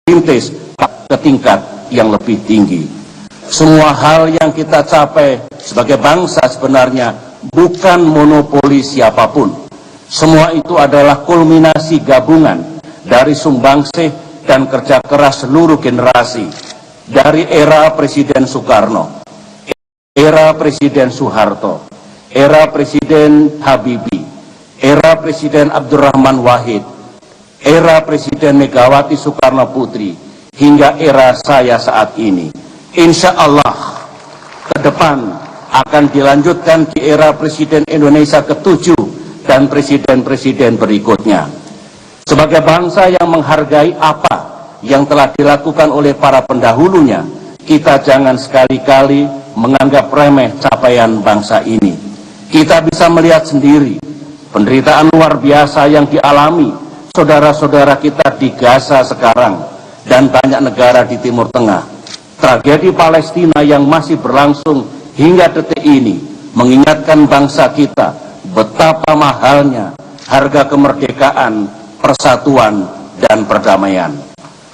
merintis ke tingkat yang lebih tinggi. Semua hal yang kita capai sebagai bangsa sebenarnya bukan monopoli siapapun. Semua itu adalah kulminasi gabungan dari sumbangsih dan kerja keras seluruh generasi, dari era Presiden Soekarno, era Presiden Soeharto, era Presiden Habibie, era Presiden Abdurrahman Wahid, era Presiden Megawati Soekarno Putri, hingga era saya saat ini. Insya Allah ke depan akan dilanjutkan di era Presiden Indonesia ke-7 dan presiden-presiden berikutnya. Sebagai bangsa yang menghargai apa yang telah dilakukan oleh para pendahulunya, kita jangan sekali-kali menganggap remeh capaian bangsa ini. Kita bisa melihat sendiri penderitaan luar biasa yang dialami saudara-saudara kita di Gaza sekarang dan banyak negara di Timur Tengah. Tragedi Palestina yang masih berlangsung hingga detik ini mengingatkan bangsa kita betapa mahalnya harga kemerdekaan, persatuan, dan perdamaian.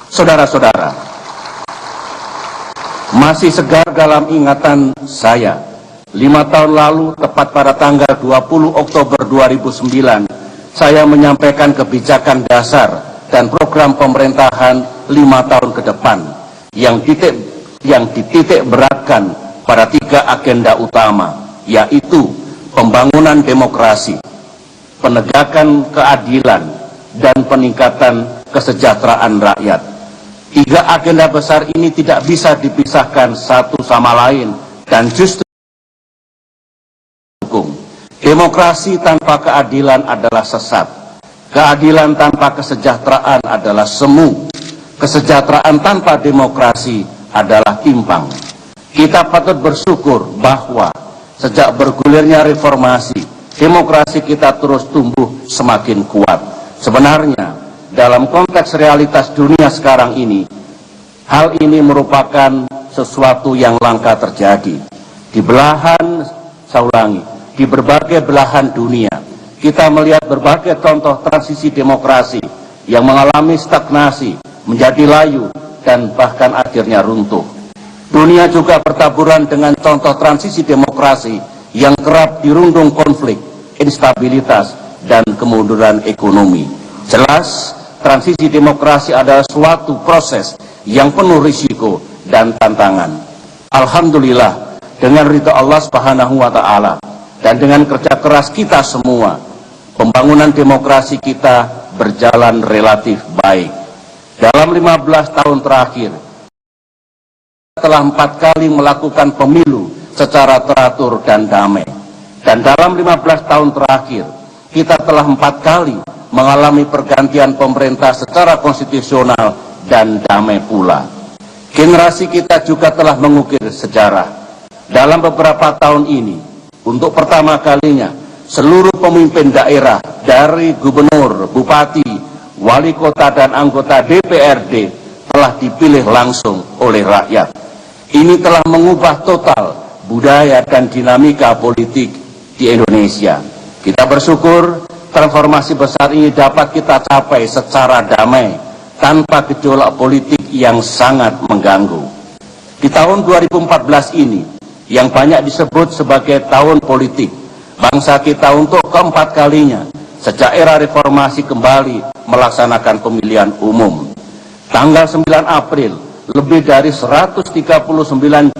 Saudara-saudara, masih segar dalam ingatan saya, 5 tahun lalu, tepat pada tanggal 20 Oktober 2009, saya menyampaikan kebijakan dasar dan program pemerintahan 5 tahun ke depan yang dititik beratkan pada 3 agenda utama, yaitu pembangunan demokrasi, penegakan keadilan, dan peningkatan kesejahteraan rakyat. 3 agenda besar ini tidak bisa dipisahkan satu sama lain dan justru dukung. Demokrasi tanpa keadilan adalah sesat. Keadilan tanpa kesejahteraan adalah semu. Kesejahteraan tanpa demokrasi adalah timpang. Kita patut bersyukur bahwa sejak bergulirnya reformasi, demokrasi kita terus tumbuh semakin kuat. Sebenarnya, dalam konteks realitas dunia sekarang ini, hal ini merupakan sesuatu yang langka terjadi. Di belahan, saya ulangi, di berbagai belahan dunia, kita melihat berbagai contoh transisi demokrasi yang mengalami stagnasi, menjadi layu, dan bahkan akhirnya runtuh. Dunia juga bertaburan dengan contoh transisi demokrasi yang kerap dirundung konflik, instabilitas, dan kemunduran ekonomi. Jelas, transisi demokrasi adalah suatu proses yang penuh risiko dan tantangan. Alhamdulillah, dengan ridha Allah Subhanahu wa Ta'ala dan dengan kerja keras kita semua, pembangunan demokrasi kita berjalan relatif baik. Dalam 15 tahun terakhir, telah 4 kali melakukan pemilu secara teratur dan damai. Dan dalam 15 tahun terakhir, kita telah 4 kali mengalami pergantian pemerintah secara konstitusional dan damai pula. Generasi kita juga telah mengukir sejarah. Dalam beberapa tahun ini, untuk pertama kalinya, seluruh pemimpin daerah dari gubernur, bupati, wali kota, dan anggota DPRD telah dipilih langsung oleh rakyat. Ini telah mengubah total budaya dan dinamika politik di Indonesia. Kita bersyukur transformasi besar ini dapat kita capai secara damai, tanpa gejolak politik yang sangat mengganggu. Di tahun 2014 ini, yang banyak disebut sebagai tahun politik, bangsa kita untuk keempat kalinya sejak era reformasi kembali melaksanakan pemilihan umum. Tanggal 9 April, lebih dari 139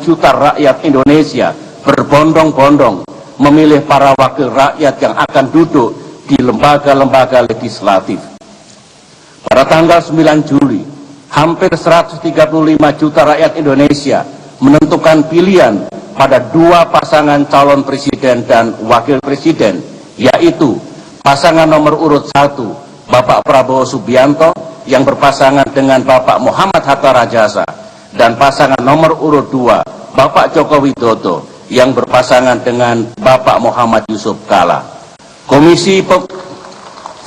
juta rakyat Indonesia berbondong-bondong memilih para wakil rakyat yang akan duduk di lembaga-lembaga legislatif. Pada tanggal 9 Juli, hampir 135 juta rakyat Indonesia menentukan pilihan pada 2 pasangan calon presiden dan wakil presiden, yaitu pasangan nomor urut 1, Bapak Prabowo Subianto, yang berpasangan dengan Bapak Muhammad Hatta Rajasa, dan pasangan nomor urut 2, Bapak Joko Widodo, yang berpasangan dengan Bapak Muhammad Yusuf Kala.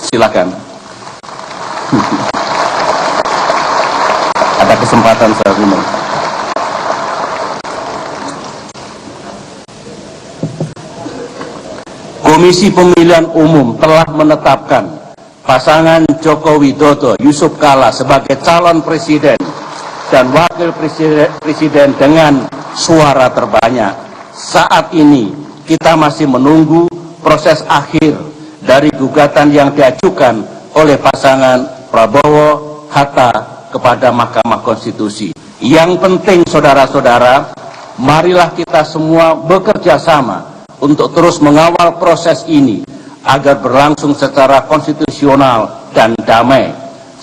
Silakan. Ada kesempatan saya ini. Komisi Pemilihan Umum telah menetapkan pasangan Joko Widodo Yusuf Kala sebagai calon presiden dan wakil presiden dengan suara terbanyak. Saat ini kita masih menunggu proses akhir dari gugatan yang diajukan oleh pasangan Prabowo Hatta kepada Mahkamah Konstitusi. Yang penting saudara-saudara, marilah kita semua bekerja sama untuk terus mengawal proses ini agar berlangsung secara konstitusional dan damai,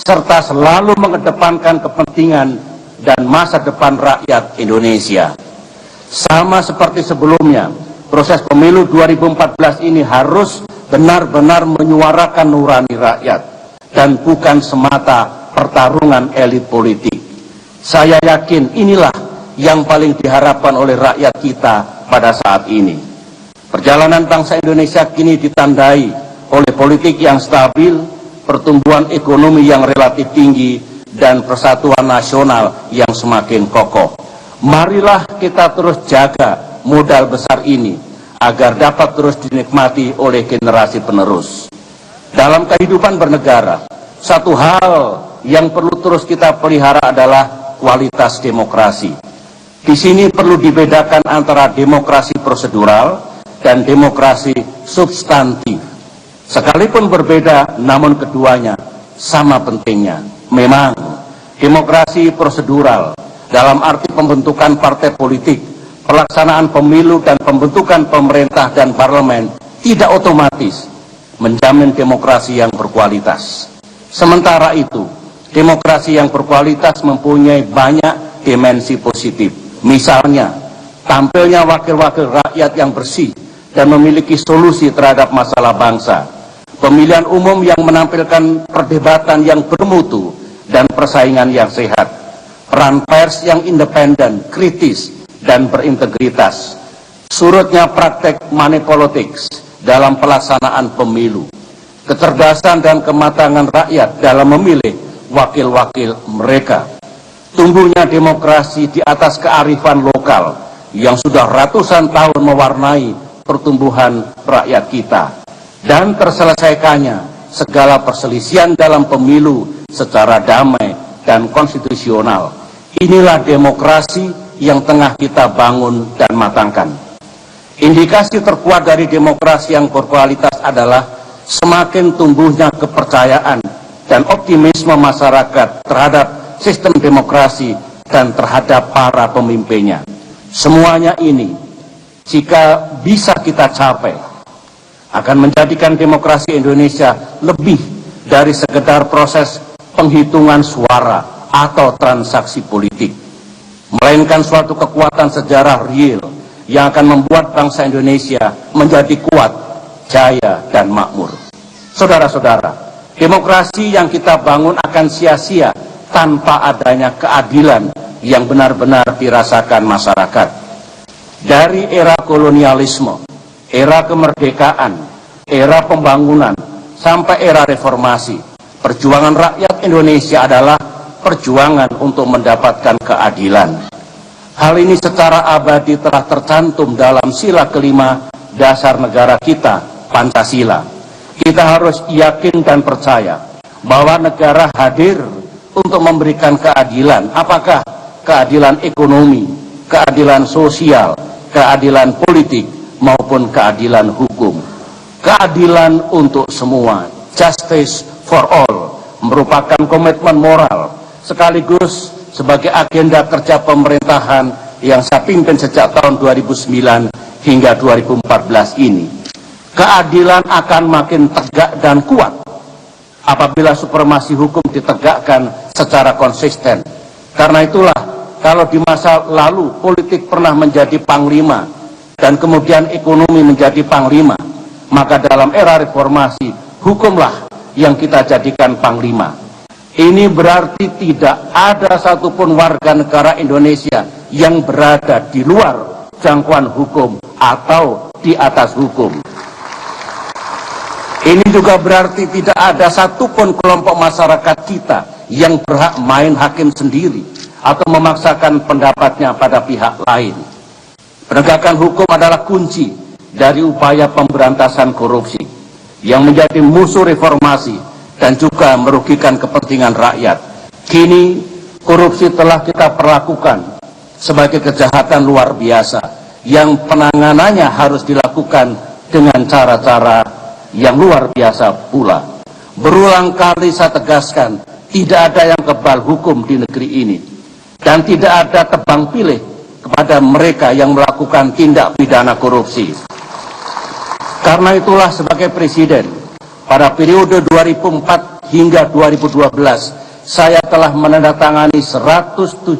serta selalu mengedepankan kepentingan dan masa depan rakyat Indonesia. Sama seperti sebelumnya, proses pemilu 2014 ini harus benar-benar menyuarakan nurani rakyat dan bukan semata pertarungan elit politik. Saya yakin inilah yang paling diharapkan oleh rakyat kita pada saat ini. Perjalanan bangsa Indonesia kini ditandai oleh politik yang stabil, pertumbuhan ekonomi yang relatif tinggi, dan persatuan nasional yang semakin kokoh. Marilah kita terus jaga modal besar ini agar dapat terus dinikmati oleh generasi penerus. Dalam kehidupan bernegara, satu hal yang perlu terus kita pelihara adalah kualitas demokrasi. Di sini perlu dibedakan antara demokrasi prosedural dan demokrasi substantif. Sekalipun berbeda, namun keduanya sama pentingnya. Memang demokrasi prosedural dalam arti pembentukan partai politik, pelaksanaan pemilu dan pembentukan pemerintah dan parlemen tidak otomatis menjamin demokrasi yang berkualitas. Sementara itu, demokrasi yang berkualitas mempunyai banyak dimensi positif. Misalnya, tampilnya wakil-wakil rakyat yang bersih dan memiliki solusi terhadap masalah bangsa, pemilihan umum yang menampilkan perdebatan yang bermutu dan persaingan yang sehat, peran pers yang independen, kritis, dan berintegritas, surutnya praktek money politics dalam pelaksanaan pemilu, kecerdasan dan kematangan rakyat dalam memilih wakil-wakil mereka, tumbuhnya demokrasi di atas kearifan lokal yang sudah ratusan tahun mewarnai pertumbuhan rakyat kita, dan terselesaikannya segala perselisihan dalam pemilu secara damai dan konstitusional. Inilah demokrasi yang tengah kita bangun dan matangkan. Indikasi terkuat dari demokrasi yang berkualitas adalah semakin tumbuhnya kepercayaan dan optimisme masyarakat terhadap sistem demokrasi dan terhadap para pemimpinnya. Semuanya ini, jika bisa kita capai, akan menjadikan demokrasi Indonesia lebih dari sekedar proses penghitungan suara atau transaksi politik, melainkan suatu kekuatan sejarah real yang akan membuat bangsa Indonesia menjadi kuat, jaya, dan makmur. Saudara-saudara, demokrasi yang kita bangun akan sia-sia tanpa adanya keadilan yang benar-benar dirasakan masyarakat. Dari era kolonialisme, era kemerdekaan, era pembangunan, sampai era reformasi, perjuangan rakyat Indonesia adalah perjuangan untuk mendapatkan keadilan. Hal ini secara abadi telah tercantum dalam sila kelima dasar negara kita, Pancasila. Kita harus yakin dan percaya bahwa negara hadir untuk memberikan keadilan. Apakah keadilan ekonomi, keadilan sosial, keadilan politik, maupun keadilan hukum. Keadilan untuk semua, justice for all, merupakan komitmen moral sekaligus sebagai agenda kerja pemerintahan yang saya pimpin sejak tahun 2009 hingga 2014 ini. Keadilan akan makin tegak dan kuat apabila supremasi hukum ditegakkan secara konsisten. Karena itulah, kalau di masa lalu politik pernah menjadi panglima dan kemudian ekonomi menjadi panglima, maka dalam era reformasi hukumlah yang kita jadikan panglima. Ini berarti tidak ada satupun warga negara Indonesia yang berada di luar jangkauan hukum atau di atas hukum. Ini juga berarti tidak ada satupun kelompok masyarakat kita yang berhak main hakim sendiri atau memaksakan pendapatnya pada pihak lain. Penegakan hukum adalah kunci dari upaya pemberantasan korupsi yang menjadi musuh reformasi dan juga merugikan kepentingan rakyat. Kini korupsi telah kita perlakukan sebagai kejahatan luar biasa yang penanganannya harus dilakukan dengan cara-cara yang luar biasa pula. Berulang kali saya tegaskan, tidak ada yang kebal hukum di negeri ini dan tidak ada tebang pilih kepada mereka yang melakukan tindak pidana korupsi. Karena itulah sebagai presiden pada periode 2004 hingga 2012 saya telah menandatangani 176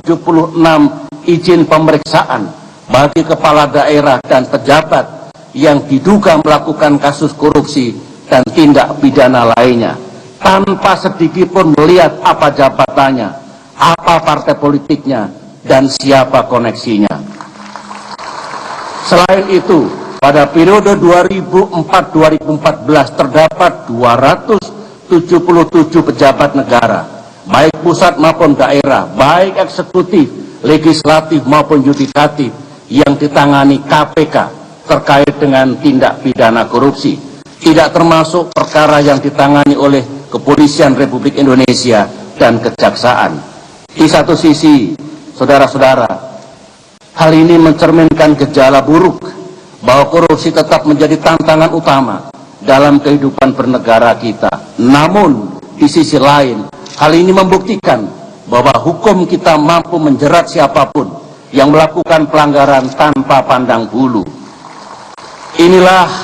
izin pemeriksaan bagi kepala daerah dan pejabat yang diduga melakukan kasus korupsi dan tindak pidana lainnya tanpa sedikit pun melihat apa jabatannya, apa partai politiknya, dan siapa koneksinya. Selain itu, pada periode 2004-2014 terdapat 277 pejabat negara, baik pusat maupun daerah, baik eksekutif, legislatif maupun yudikatif yang ditangani KPK terkait dengan tindak pidana korupsi. Tidak termasuk perkara yang ditangani oleh Kepolisian Republik Indonesia dan Kejaksaan. Di satu sisi, saudara-saudara, hal ini mencerminkan gejala buruk bahwa korupsi tetap menjadi tantangan utama dalam kehidupan bernegara kita. Namun, di sisi lain, hal ini membuktikan bahwa hukum kita mampu menjerat siapapun yang melakukan pelanggaran tanpa pandang bulu. Inilah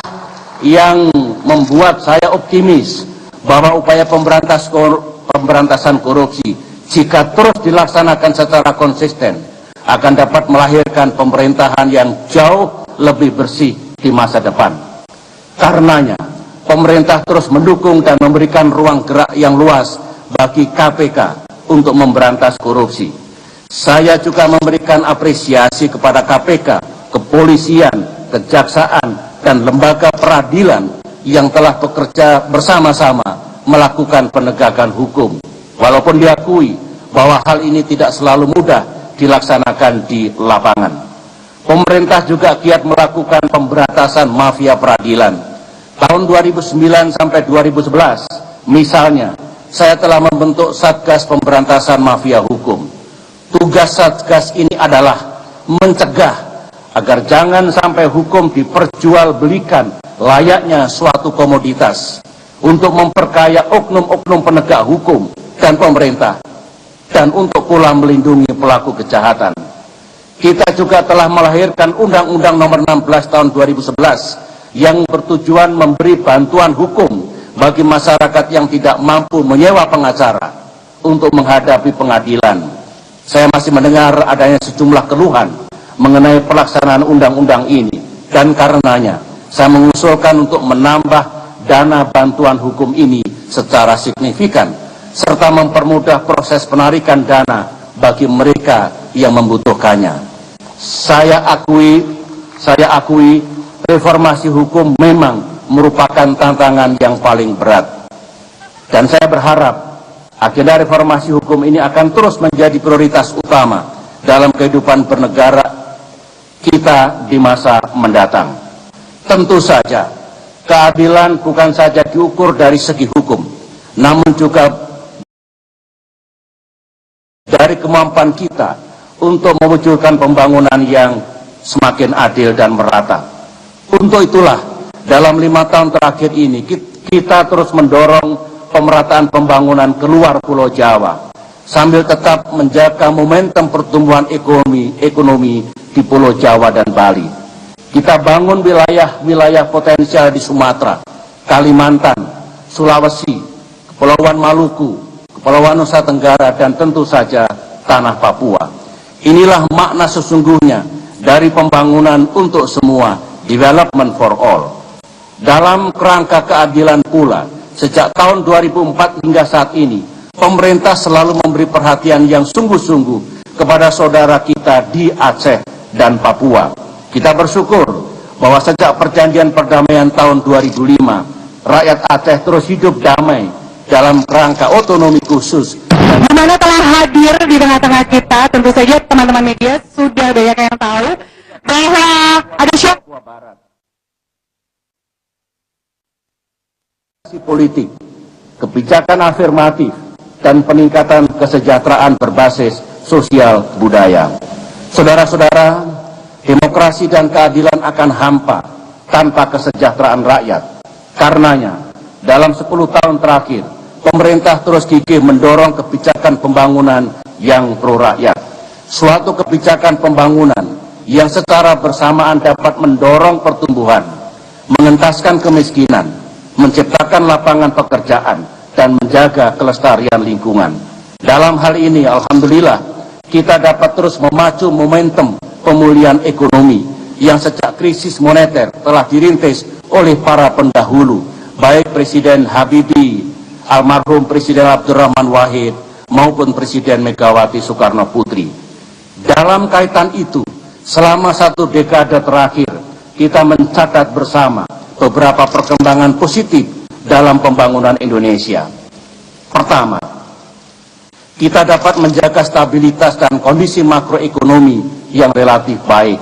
yang membuat saya optimis bahwa upaya pemberantasan korupsi jika terus dilaksanakan secara konsisten akan dapat melahirkan pemerintahan yang jauh lebih bersih di masa depan. Karenanya, pemerintah terus mendukung dan memberikan ruang gerak yang luas bagi KPK untuk memberantas korupsi. Saya juga memberikan apresiasi kepada KPK, kepolisian, kejaksaan, dan lembaga peradilan yang telah bekerja bersama-sama melakukan penegakan hukum. Walaupun diakui bahwa hal ini tidak selalu mudah dilaksanakan di lapangan. Pemerintah juga giat melakukan pemberantasan mafia peradilan. Tahun 2009 sampai 2011, misalnya, saya telah membentuk Satgas Pemberantasan Mafia Hukum. Tugas Satgas ini adalah mencegah agar jangan sampai hukum diperjualbelikan layaknya suatu komoditas untuk memperkaya oknum-oknum penegak hukum dan pemerintah, dan untuk pula melindungi pelaku kejahatan. Kita juga telah melahirkan Undang-Undang Nomor 16 Tahun 2011 yang bertujuan memberi bantuan hukum bagi masyarakat yang tidak mampu menyewa pengacara untuk menghadapi pengadilan. Saya masih mendengar adanya sejumlah keluhan mengenai pelaksanaan undang-undang ini, dan karenanya saya mengusulkan untuk menambah dana bantuan hukum ini secara signifikan serta mempermudah proses penarikan dana bagi mereka yang membutuhkannya. Saya akui reformasi hukum memang merupakan tantangan yang paling berat, dan saya berharap agenda reformasi hukum ini akan terus menjadi prioritas utama dalam kehidupan bernegara kita di masa mendatang. Tentu saja, keadilan bukan saja diukur dari segi hukum, namun juga dari kemampuan kita untuk mewujudkan pembangunan yang semakin adil dan merata. Untuk itulah, dalam 5 tahun terakhir ini, kita terus mendorong pemerataan pembangunan keluar Pulau Jawa, sambil tetap menjaga momentum pertumbuhan ekonomi di Pulau Jawa dan Bali. Kita bangun wilayah-wilayah potensial di Sumatera, Kalimantan, Sulawesi, Kepulauan Maluku, Kepulauan Nusa Tenggara, dan tentu saja tanah Papua. Inilah makna sesungguhnya dari pembangunan untuk semua, development for all. Dalam kerangka keadilan pula, sejak tahun 2004 hingga saat ini, pemerintah selalu memberi perhatian yang sungguh-sungguh kepada saudara kita di Aceh dan Papua. Kita bersyukur bahwa sejak perjanjian perdamaian tahun 2005, rakyat Aceh terus hidup damai dalam kerangka otonomi khusus. Di mana telah hadir di tengah-tengah kita, tentu saja teman-teman media sudah banyak yang tahu bahwa ada politik kebijakan afirmatif, dan peningkatan kesejahteraan berbasis sosial budaya. Saudara-saudara, demokrasi dan keadilan akan hampa tanpa kesejahteraan rakyat. Karenanya, dalam 10 tahun terakhir, pemerintah terus gigih mendorong kebijakan pembangunan yang pro rakyat. Suatu kebijakan pembangunan yang secara bersamaan dapat mendorong pertumbuhan, mengentaskan kemiskinan, menciptakan lapangan pekerjaan, dan menjaga kelestarian lingkungan. Dalam hal ini, alhamdulillah, kita dapat terus memacu momentum pemulihan ekonomi yang sejak krisis moneter telah dirintis oleh para pendahulu, baik Presiden Habibie, almarhum Presiden Abdurrahman Wahid, maupun Presiden Megawati Soekarno Putri. Dalam kaitan itu, selama 1 dekade terakhir, kita mencatat bersama beberapa perkembangan positif dalam pembangunan Indonesia. Pertama, kita dapat menjaga stabilitas dan kondisi makroekonomi yang relatif baik.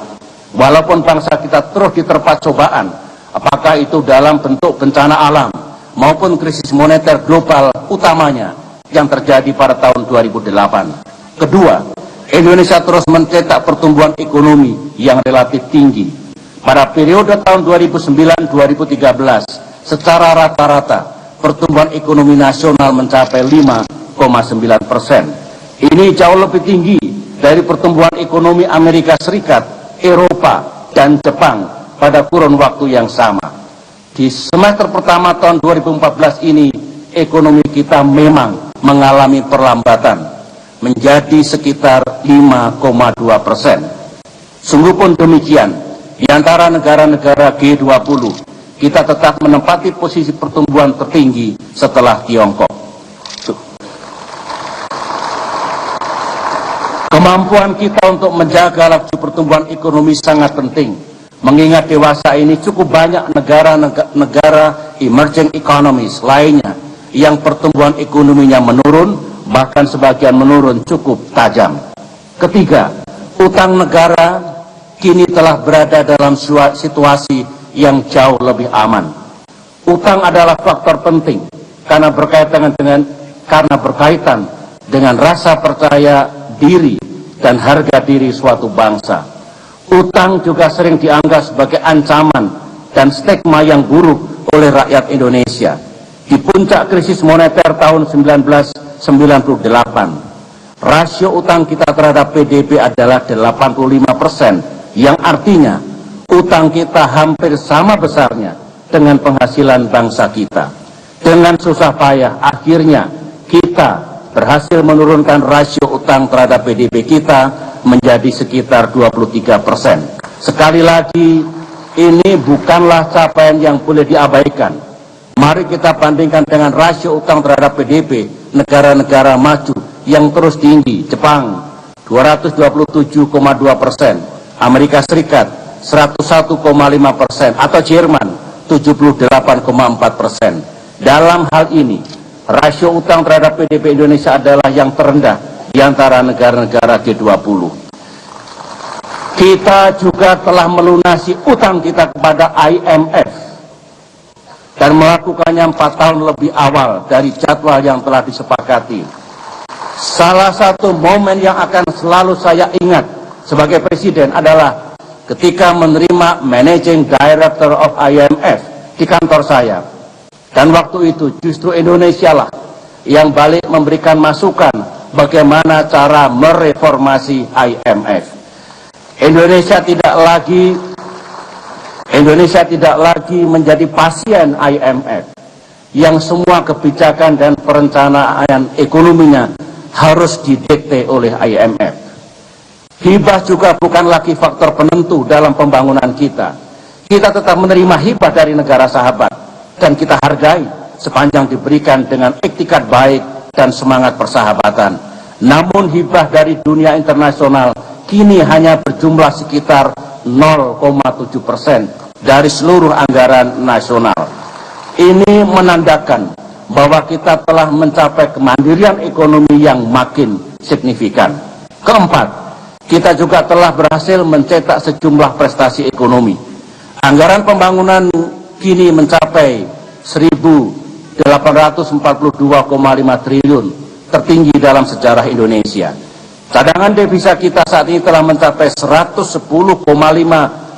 Walaupun bangsa kita terus diterpa cobaan, apakah itu dalam bentuk bencana alam maupun krisis moneter global utamanya yang terjadi pada tahun 2008. Kedua, Indonesia terus mencetak pertumbuhan ekonomi yang relatif tinggi. Pada periode tahun 2009-2013, secara rata-rata pertumbuhan ekonomi nasional mencapai 5,9%. Ini jauh lebih tinggi dari pertumbuhan ekonomi Amerika Serikat, Eropa, dan Jepang pada kurun waktu yang sama. Di semester pertama tahun 2014 ini, ekonomi kita memang mengalami perlambatan menjadi sekitar 5,2%. Sungguh pun demikian, di antara negara-negara G20, kita tetap menempati posisi pertumbuhan tertinggi setelah Tiongkok. Kemampuan kita untuk menjaga laju pertumbuhan ekonomi sangat penting, mengingat dewasa ini cukup banyak negara emerging economies lainnya yang pertumbuhan ekonominya menurun, bahkan sebagian menurun cukup tajam. Ketiga, utang negara kini telah berada dalam situasi yang jauh lebih aman. Utang adalah faktor penting karena berkaitan dengan rasa percaya diri dan harga diri suatu bangsa. Utang juga sering dianggap sebagai ancaman dan stigma yang buruk oleh rakyat Indonesia. Di puncak krisis moneter tahun 1998, rasio utang kita terhadap PDB adalah 85%, yang artinya utang kita hampir sama besarnya dengan penghasilan bangsa kita. Dengan susah payah, akhirnya kita berhasil menurunkan rasio utang terhadap PDB kita menjadi sekitar 23%. Sekali lagi, ini bukanlah capaian yang boleh diabaikan. Mari kita bandingkan dengan rasio utang terhadap PDB negara-negara maju yang terus tinggi. Jepang 227,2%, Amerika Serikat 101,5%, atau Jerman 78,4%. Dalam hal ini, rasio utang terhadap PDB Indonesia adalah yang terendah di antara negara-negara G20. Kita juga telah melunasi utang kita kepada IMF dan melakukannya 4 tahun lebih awal dari jadwal yang telah disepakati. Salah satu momen yang akan selalu saya ingat sebagai presiden adalah ketika menerima Managing Director of IMF di kantor saya. Dan waktu itu justru Indonesia lah yang balik memberikan masukan bagaimana cara mereformasi IMF. Indonesia tidak lagi menjadi pasien IMF yang semua kebijakan dan perencanaan ekonominya harus didikte oleh IMF. Hibah juga bukan lagi faktor penentu dalam pembangunan kita. Kita tetap menerima hibah dari negara sahabat dan kita hargai sepanjang diberikan dengan iktikat baik dan semangat persahabatan. Namun hibah dari dunia internasional kini hanya berjumlah sekitar 0,7% dari seluruh anggaran nasional. Ini menandakan bahwa kita telah mencapai kemandirian ekonomi yang makin signifikan. Keempat, kita juga telah berhasil mencetak sejumlah prestasi ekonomi. Anggaran pembangunan kini mencapai 1.000 842,5 triliun, tertinggi dalam sejarah Indonesia. Cadangan devisa kita saat ini telah mencapai 110,5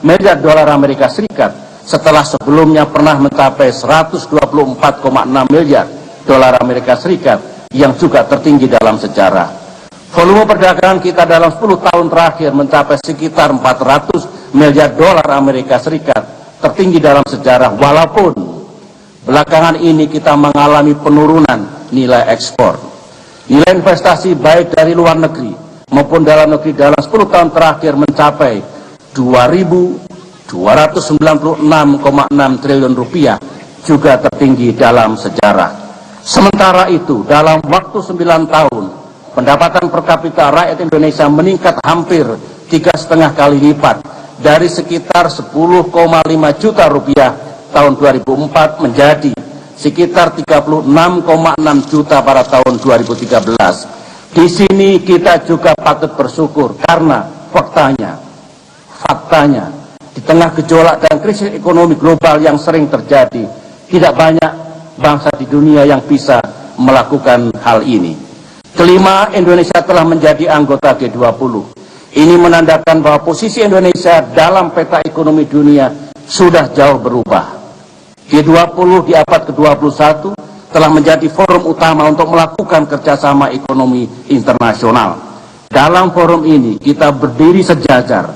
miliar dolar Amerika Serikat, setelah sebelumnya pernah mencapai 124,6 miliar dolar Amerika Serikat, yang juga tertinggi dalam sejarah. Volume perdagangan kita dalam 10 tahun terakhir mencapai sekitar 400 miliar dolar Amerika Serikat, tertinggi dalam sejarah, walaupun belakangan ini kita mengalami penurunan nilai ekspor. Nilai investasi baik dari luar negeri maupun dalam negeri dalam 10 tahun terakhir mencapai 2.296,6 triliun rupiah, juga tertinggi dalam sejarah. Sementara itu, dalam waktu 9 tahun, pendapatan per kapita rakyat Indonesia meningkat hampir 3,5 kali lipat, dari sekitar 10,5 juta rupiah tahun 2004 menjadi sekitar 36,6 juta pada tahun 2013. Di sini kita juga patut bersyukur karena faktanya, di tengah gejolak dan krisis ekonomi global yang sering terjadi, tidak banyak bangsa di dunia yang bisa melakukan hal ini. Kelima, Indonesia telah menjadi anggota G20. Ini menandakan bahwa posisi Indonesia dalam peta ekonomi dunia sudah jauh berubah. G20 di abad ke-21 telah menjadi forum utama untuk melakukan kerjasama ekonomi internasional. Dalam forum ini kita berdiri sejajar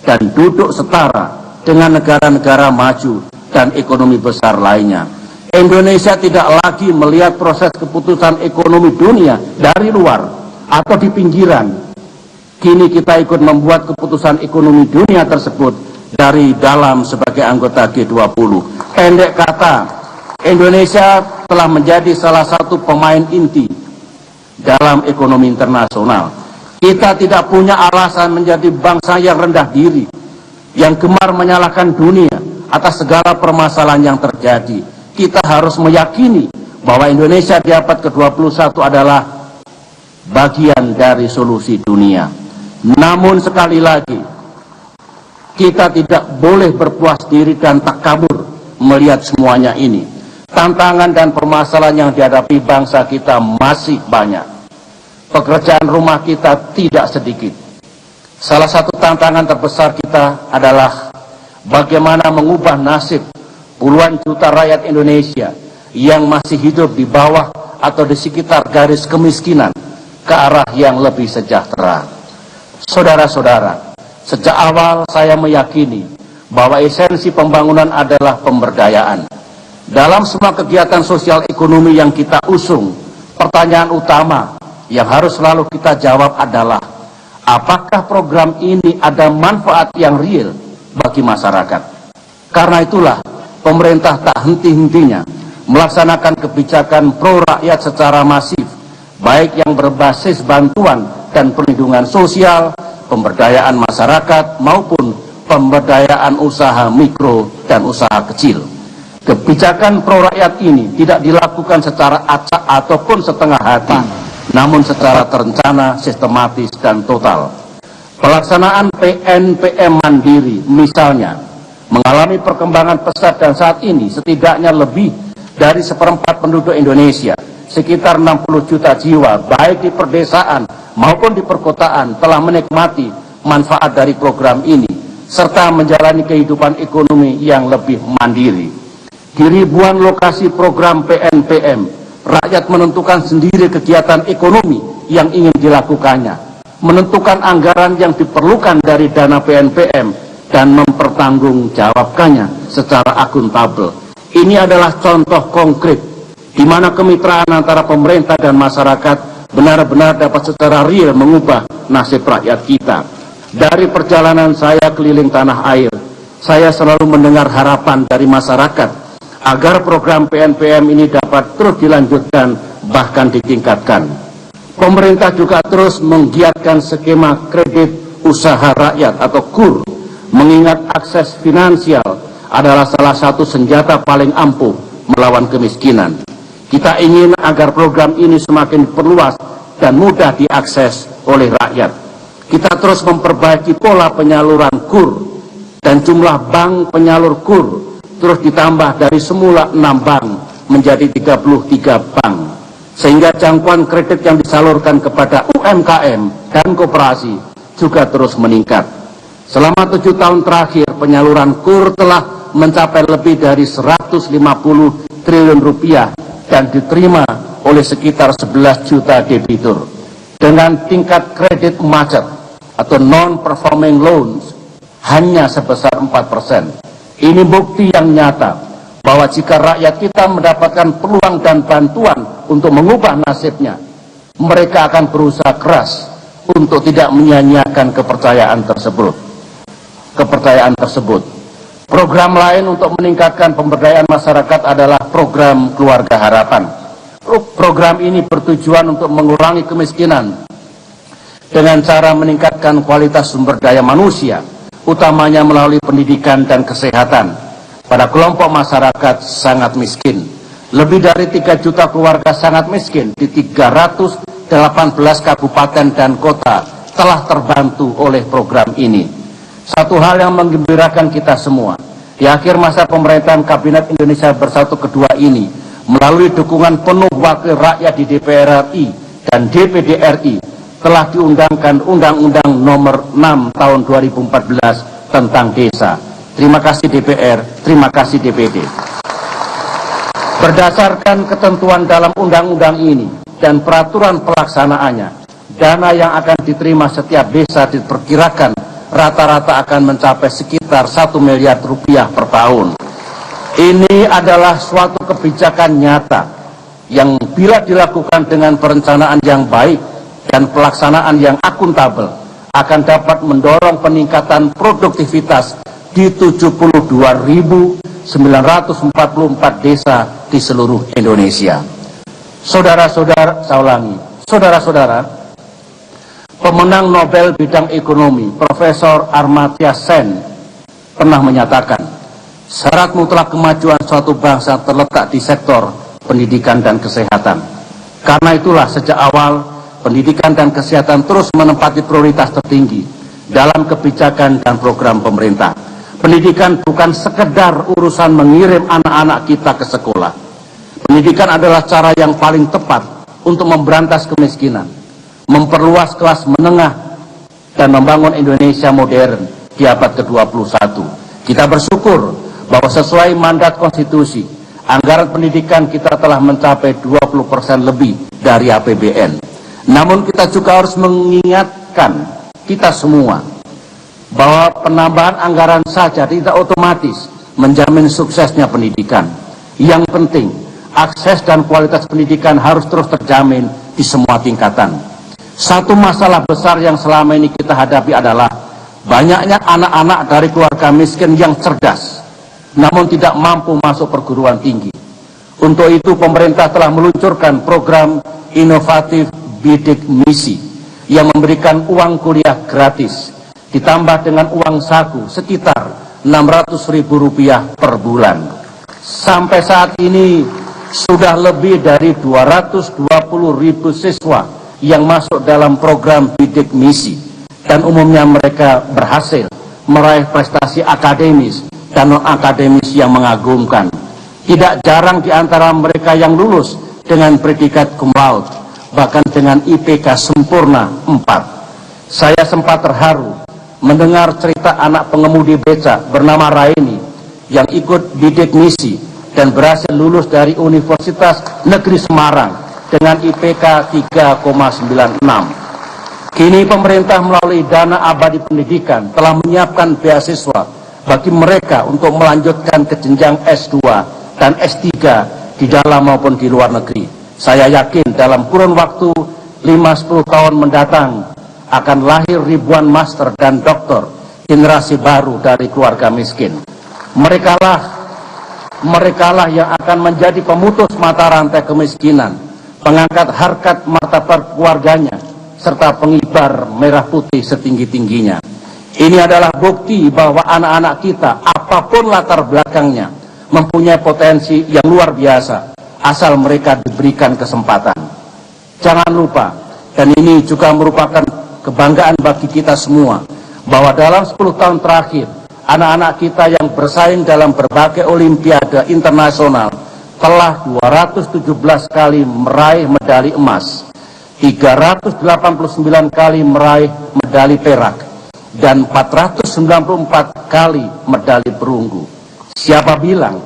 dan duduk setara dengan negara-negara maju dan ekonomi besar lainnya. Indonesia tidak lagi melihat proses keputusan ekonomi dunia dari luar atau di pinggiran. Kini kita ikut membuat keputusan ekonomi dunia tersebut dari dalam sebagai anggota G20. Pendek kata, Indonesia telah menjadi salah satu pemain inti dalam ekonomi internasional. Kita tidak punya alasan menjadi bangsa yang rendah diri, yang gemar menyalahkan dunia atas segala permasalahan yang terjadi. Kita harus meyakini bahwa Indonesia di abad ke-21 adalah bagian dari solusi dunia. Namun sekali lagi, kita tidak boleh berpuas diri dan takabur melihat semuanya ini. Tantangan dan permasalahan yang dihadapi bangsa kita masih banyak. Pekerjaan rumah kita tidak sedikit. Salah satu tantangan terbesar kita adalah bagaimana mengubah nasib puluhan juta rakyat Indonesia yang masih hidup di bawah atau di sekitar garis kemiskinan ke arah yang lebih sejahtera. Saudara-saudara, sejak awal saya meyakini bahwa esensi pembangunan adalah pemberdayaan. Dalam semua kegiatan sosial ekonomi yang kita usung, pertanyaan utama yang harus selalu kita jawab adalah, apakah program ini ada manfaat yang real bagi masyarakat? Karena itulah pemerintah tak henti-hentinya melaksanakan kebijakan pro rakyat secara masif, baik yang berbasis bantuan dan perlindungan sosial, pemberdayaan masyarakat, maupun pemberdayaan usaha mikro dan usaha kecil. Kebijakan pro rakyat ini tidak dilakukan secara acak ataupun setengah hati, namun secara terencana, sistematis, dan total. Pelaksanaan PNPM mandiri misalnya mengalami perkembangan pesat, dan saat ini setidaknya lebih dari 1/4 penduduk Indonesia, sekitar 60 juta jiwa, baik di perdesaan maupun di perkotaan, telah menikmati manfaat dari program ini, serta menjalani kehidupan ekonomi yang lebih mandiri. Di ribuan lokasi program PNPM, rakyat menentukan sendiri kegiatan ekonomi yang ingin dilakukannya, menentukan anggaran yang diperlukan dari dana PNPM, dan mempertanggungjawabkannya secara akuntabel. Ini adalah contoh konkret di mana kemitraan antara pemerintah dan masyarakat benar-benar dapat secara real mengubah nasib rakyat kita. Dari perjalanan saya keliling tanah air, saya selalu mendengar harapan dari masyarakat agar program PNPM ini dapat terus dilanjutkan, bahkan ditingkatkan. Pemerintah juga terus menggiatkan skema kredit usaha rakyat atau KUR, mengingat akses finansial adalah salah satu senjata paling ampuh melawan kemiskinan. Kita ingin agar program ini semakin diperluas dan mudah diakses oleh rakyat. Kita terus memperbaiki pola penyaluran KUR, dan jumlah bank penyalur KUR terus ditambah dari semula 6 bank menjadi 33 bank, sehingga jangkauan kredit yang disalurkan kepada UMKM dan koperasi juga terus meningkat. Selama 7 tahun terakhir, penyaluran KUR telah mencapai lebih dari 150 triliun rupiah dan diterima oleh sekitar 11 juta debitur. Dengan tingkat kredit macet atau non-performing loans hanya sebesar 4%. Ini bukti yang nyata bahwa jika rakyat kita mendapatkan peluang dan bantuan untuk mengubah nasibnya, mereka akan berusaha keras untuk tidak menyia-nyiakan kepercayaan tersebut. Program lain untuk meningkatkan pemberdayaan masyarakat adalah program Keluarga Harapan. Program ini bertujuan untuk mengurangi kemiskinan dengan cara meningkatkan kualitas sumber daya manusia, utamanya melalui pendidikan dan kesehatan pada kelompok masyarakat sangat miskin. Lebih dari 3 juta keluarga sangat miskin di 318 kabupaten dan kota telah terbantu oleh program ini. Satu hal yang menggembirakan kita semua, di akhir masa pemerintahan Kabinet Indonesia Bersatu kedua ini, melalui dukungan penuh wakil rakyat di DPR RI dan DPD RI, telah diundangkan Undang-Undang Nomor 6 Tahun 2014 tentang desa. Terima kasih DPR, terima kasih DPD. Berdasarkan ketentuan dalam undang-undang ini dan peraturan pelaksanaannya, dana yang akan diterima setiap desa diperkirakan rata-rata akan mencapai sekitar 1 miliar rupiah per tahun. Ini adalah suatu kebijakan nyata yang bila dilakukan dengan perencanaan yang baik dan pelaksanaan yang akuntabel akan dapat mendorong peningkatan produktivitas di 72.944 desa di seluruh Indonesia. Saudara-saudara, saya ulangi, saudara-saudara, pemenang Nobel bidang ekonomi Profesor Amartya Sen pernah menyatakan, syarat mutlak kemajuan suatu bangsa terletak di sektor pendidikan dan kesehatan. Karena itulah sejak awal, pendidikan dan kesehatan terus menempati prioritas tertinggi dalam kebijakan dan program pemerintah. Pendidikan bukan sekedar urusan mengirim anak-anak kita ke sekolah. Pendidikan adalah cara yang paling tepat untuk memberantas kemiskinan, memperluas kelas menengah, dan membangun Indonesia modern di abad ke-21. Kita bersyukur bahwa sesuai mandat konstitusi, anggaran pendidikan kita telah mencapai 20% lebih dari APBN. Namun kita juga harus mengingatkan kita semua bahwa penambahan anggaran saja tidak otomatis menjamin suksesnya pendidikan. Yang penting, akses dan kualitas pendidikan harus terus terjamin di semua tingkatan. Satu masalah besar yang selama ini kita hadapi adalah banyaknya anak-anak dari keluarga miskin yang cerdas, namun tidak mampu masuk perguruan tinggi. Untuk itu pemerintah telah meluncurkan program inovatif Bidik Misi yang memberikan uang kuliah gratis, ditambah dengan uang saku sekitar Rp600.000 per bulan. Sampai saat ini sudah lebih dari 220.000 siswa yang masuk dalam program Bidik Misi, dan umumnya mereka berhasil meraih prestasi akademis dan non-akademis yang mengagumkan. Tidak jarang di antara mereka yang lulus dengan predikat cum laude, bahkan dengan IPK sempurna 4. Saya sempat terharu mendengar cerita anak pengemudi becak bernama Raini yang ikut Bidik Misi dan berhasil lulus dari Universitas Negeri Semarang dengan IPK 3,96. Kini pemerintah melalui dana abadi pendidikan telah menyiapkan beasiswa bagi mereka untuk melanjutkan ke jenjang S2 dan S3 di dalam maupun di luar negeri. Saya yakin dalam kurun waktu 5-10 tahun mendatang akan lahir ribuan master dan doktor generasi baru dari keluarga miskin. Merekalah yang akan menjadi pemutus mata rantai kemiskinan, pengangkat harkat martabat keluarganya, serta pengibar merah putih setinggi-tingginya. Ini adalah bukti bahwa anak-anak kita, apapun latar belakangnya, mempunyai potensi yang luar biasa, asal mereka diberikan kesempatan. Jangan lupa, dan ini juga merupakan kebanggaan bagi kita semua, bahwa dalam 10 tahun terakhir, anak-anak kita yang bersaing dalam berbagai olimpiade internasional telah 217 kali meraih medali emas, 389 kali meraih medali perak, dan 494 kali medali perunggu. Siapa bilang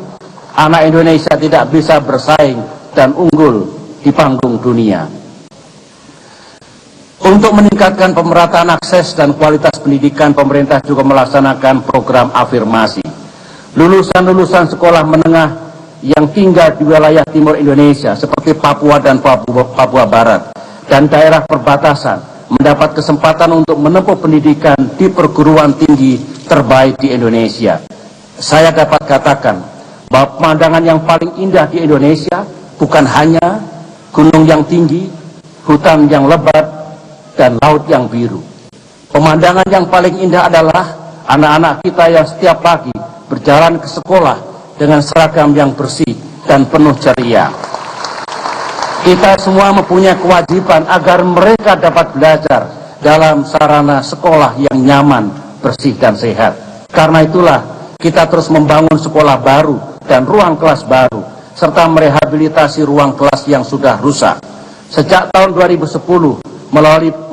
anak Indonesia tidak bisa bersaing dan unggul di panggung dunia? Untuk meningkatkan pemerataan akses dan kualitas pendidikan, pemerintah juga melaksanakan program afirmasi. Lulusan-lulusan sekolah menengah yang tinggal di wilayah timur Indonesia seperti Papua dan Papua Barat dan daerah perbatasan mendapat kesempatan untuk menempuh pendidikan di perguruan tinggi terbaik di Indonesia. Saya dapat katakan bahwa pemandangan yang paling indah di Indonesia bukan hanya gunung yang tinggi, hutan yang lebat, dan laut yang biru. Pemandangan yang paling indah adalah anak-anak kita yang setiap pagi berjalan ke sekolah dengan seragam yang bersih dan penuh ceria. Kita semua mempunyai kewajiban agar mereka dapat belajar dalam sarana sekolah yang nyaman, bersih, dan sehat. Karena itulah kita terus membangun sekolah baru dan ruang kelas baru, serta merehabilitasi ruang kelas yang sudah rusak. Sejak tahun 2010,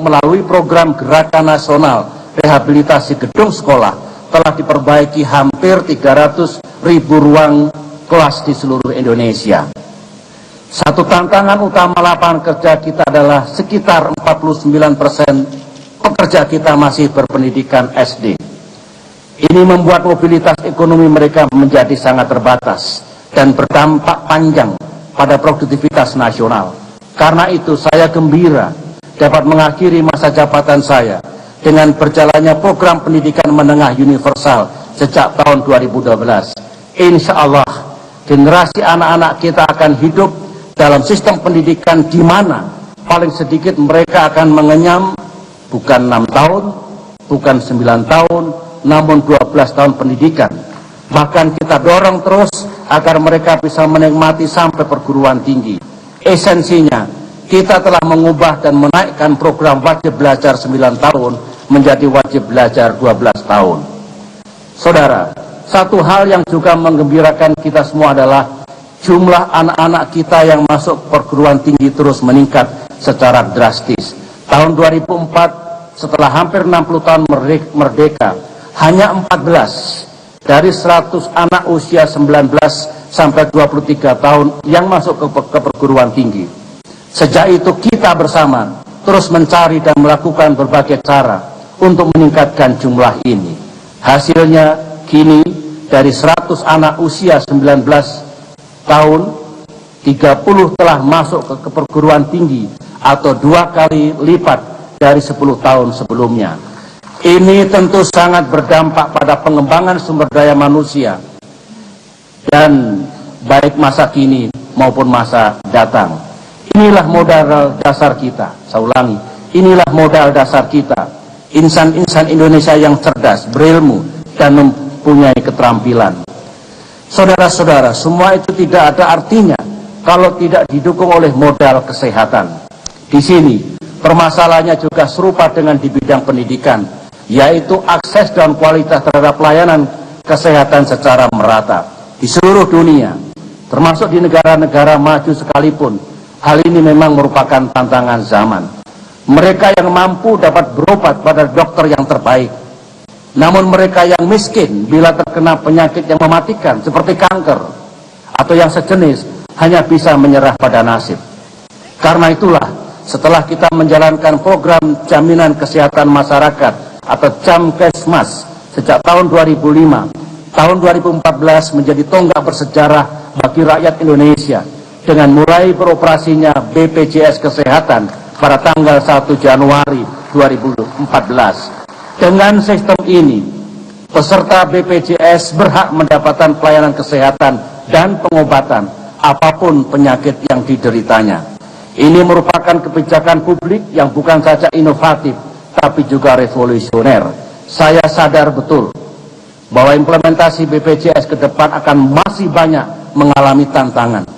melalui program Gerakan Nasional Rehabilitasi Gedung Sekolah, telah diperbaiki hampir 300.000 ruang kelas di seluruh Indonesia. Satu tantangan utama lapangan kerja kita adalah sekitar 49% pekerja kita masih berpendidikan SD. Ini membuat mobilitas ekonomi mereka menjadi sangat terbatas dan berdampak panjang pada produktivitas nasional. Karena itu saya gembira dapat mengakhiri masa jabatan saya dengan berjalannya program pendidikan menengah universal sejak tahun 2012. Insya Allah generasi anak-anak kita akan hidup dalam sistem pendidikan di mana paling sedikit mereka akan mengenyam bukan 6 tahun, bukan 9 tahun, namun 12 tahun pendidikan. Bahkan kita dorong terus agar mereka bisa menikmati sampai perguruan tinggi. Esensinya, kita telah mengubah dan menaikkan program wajib belajar 9 tahun menjadi wajib belajar 12 tahun. Saudara, satu hal yang juga menggembirakan kita semua adalah jumlah anak-anak kita yang masuk perguruan tinggi terus meningkat secara drastis. Tahun 2004, setelah hampir 60 tahun merdeka, hanya 14 dari 100 anak usia 19 sampai 23 tahun yang masuk ke perguruan tinggi. Sejak itu kita bersama terus mencari dan melakukan berbagai cara untuk meningkatkan jumlah ini. Hasilnya kini dari 100 anak usia 19 tahun, 30 telah masuk ke perguruan tinggi atau 2 kali lipat dari 10 tahun sebelumnya. Ini tentu sangat berdampak pada pengembangan sumber daya manusia dan baik masa kini maupun masa datang. Inilah modal dasar kita, saya ulangi, inilah modal dasar kita, insan-insan Indonesia yang cerdas, berilmu, dan mempunyai keterampilan. Saudara-saudara, semua itu tidak ada artinya kalau tidak didukung oleh modal kesehatan. Di sini, permasalahannya juga serupa dengan di bidang pendidikan, yaitu akses dan kualitas terhadap pelayanan kesehatan secara merata. Di seluruh dunia, termasuk di negara-negara maju sekalipun, hal ini memang merupakan tantangan zaman. Mereka yang mampu dapat berobat pada dokter yang terbaik. Namun mereka yang miskin bila terkena penyakit yang mematikan seperti kanker atau yang sejenis hanya bisa menyerah pada nasib. Karena itulah setelah kita menjalankan program jaminan kesehatan masyarakat atau Jamkesmas sejak tahun 2005, tahun 2014 menjadi tonggak bersejarah bagi rakyat Indonesia dengan mulai beroperasinya BPJS Kesehatan pada tanggal 1 Januari 2014. Dengan sistem ini, peserta BPJS berhak mendapatkan pelayanan kesehatan dan pengobatan apapun penyakit yang dideritanya. Ini merupakan kebijakan publik yang bukan saja inovatif, tapi juga revolusioner. Saya sadar betul bahwa implementasi BPJS ke depan akan masih banyak mengalami tantangan,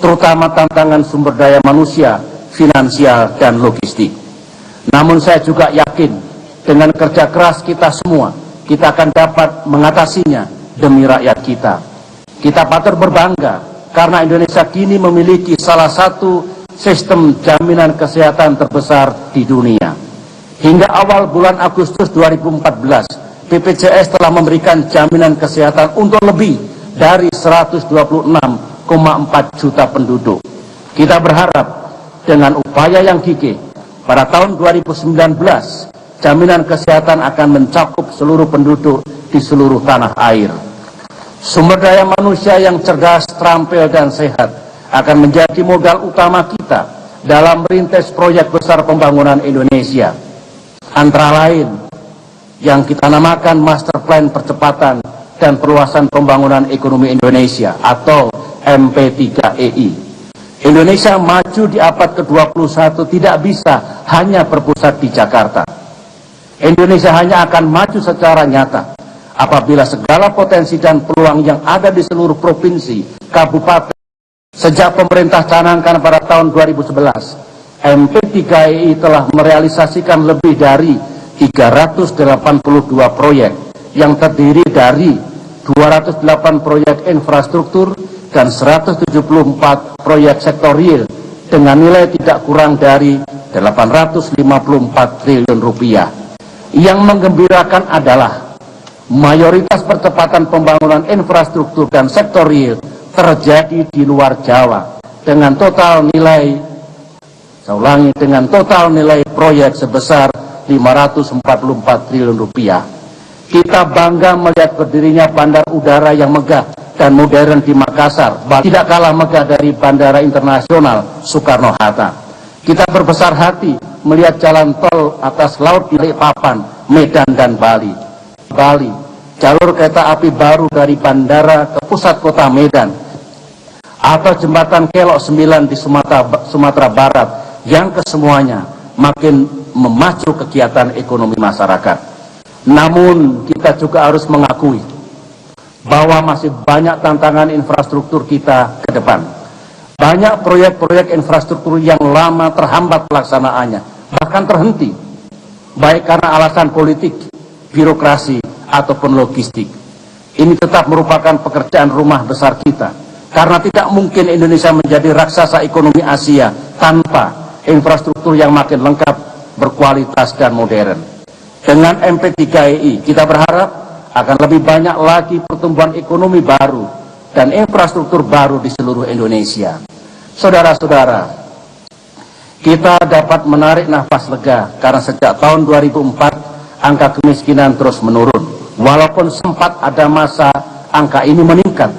terutama tantangan sumber daya manusia, finansial, dan logistik. Namun saya juga yakin dengan kerja keras kita semua, kita akan dapat mengatasinya demi rakyat kita. Kita patut berbangga karena Indonesia kini memiliki salah satu sistem jaminan kesehatan terbesar di dunia. Hingga awal bulan Agustus 2014, BPJS telah memberikan jaminan kesehatan untuk lebih dari 126,4 juta penduduk. Kita berharap dengan upaya yang gigih, pada tahun 2019, jaminan kesehatan akan mencakup seluruh penduduk di seluruh tanah air. Sumber daya manusia yang cerdas, terampil, dan sehat akan menjadi modal utama kita dalam merintis proyek besar pembangunan Indonesia. Antara lain yang kita namakan Master Plan Percepatan dan Perluasan Pembangunan Ekonomi Indonesia atau MP3EI. Indonesia maju di abad ke-21 tidak bisa hanya berpusat di Jakarta. Indonesia hanya akan maju secara nyata apabila segala potensi dan peluang yang ada di seluruh provinsi, kabupaten. Sejak pemerintah canangkan pada tahun 2011, MP3EI telah merealisasikan lebih dari 382 proyek yang terdiri dari 208 proyek infrastruktur dan 174 proyek sektorial dengan nilai tidak kurang dari 854 triliun rupiah. Yang menggembirakan adalah mayoritas percepatan pembangunan infrastruktur dan sektorial terjadi di luar Jawa dengan total nilai, dengan total nilai proyek sebesar 544 triliun rupiah. Kita bangga melihat berdirinya bandar udara yang megah dan modern di Makassar, tidak kalah megah dari Bandara Internasional Soekarno-Hatta. Kita berbesar hati melihat jalan tol atas laut di Balikpapan, Medan, dan Bali, jalur kereta api baru dari bandara ke pusat kota Medan, atau jembatan Kelok 9 di Sumatera Barat yang kesemuanya makin memacu kegiatan ekonomi masyarakat. Namun kita juga harus mengakui bahwa masih banyak tantangan infrastruktur kita ke depan. Banyak proyek-proyek infrastruktur yang lama terhambat pelaksanaannya, bahkan terhenti, baik karena alasan politik, birokrasi, ataupun logistik. Ini tetap merupakan pekerjaan rumah besar kita, karena tidak mungkin Indonesia menjadi raksasa ekonomi Asia tanpa infrastruktur yang makin lengkap, berkualitas, dan modern. Dengan MP3EI, kita berharap akan lebih banyak lagi pertumbuhan ekonomi baru dan infrastruktur baru di seluruh Indonesia. Saudara-saudara, kita dapat menarik nafas lega karena sejak tahun 2004 angka kemiskinan terus menurun. Walaupun sempat ada masa angka ini meningkat,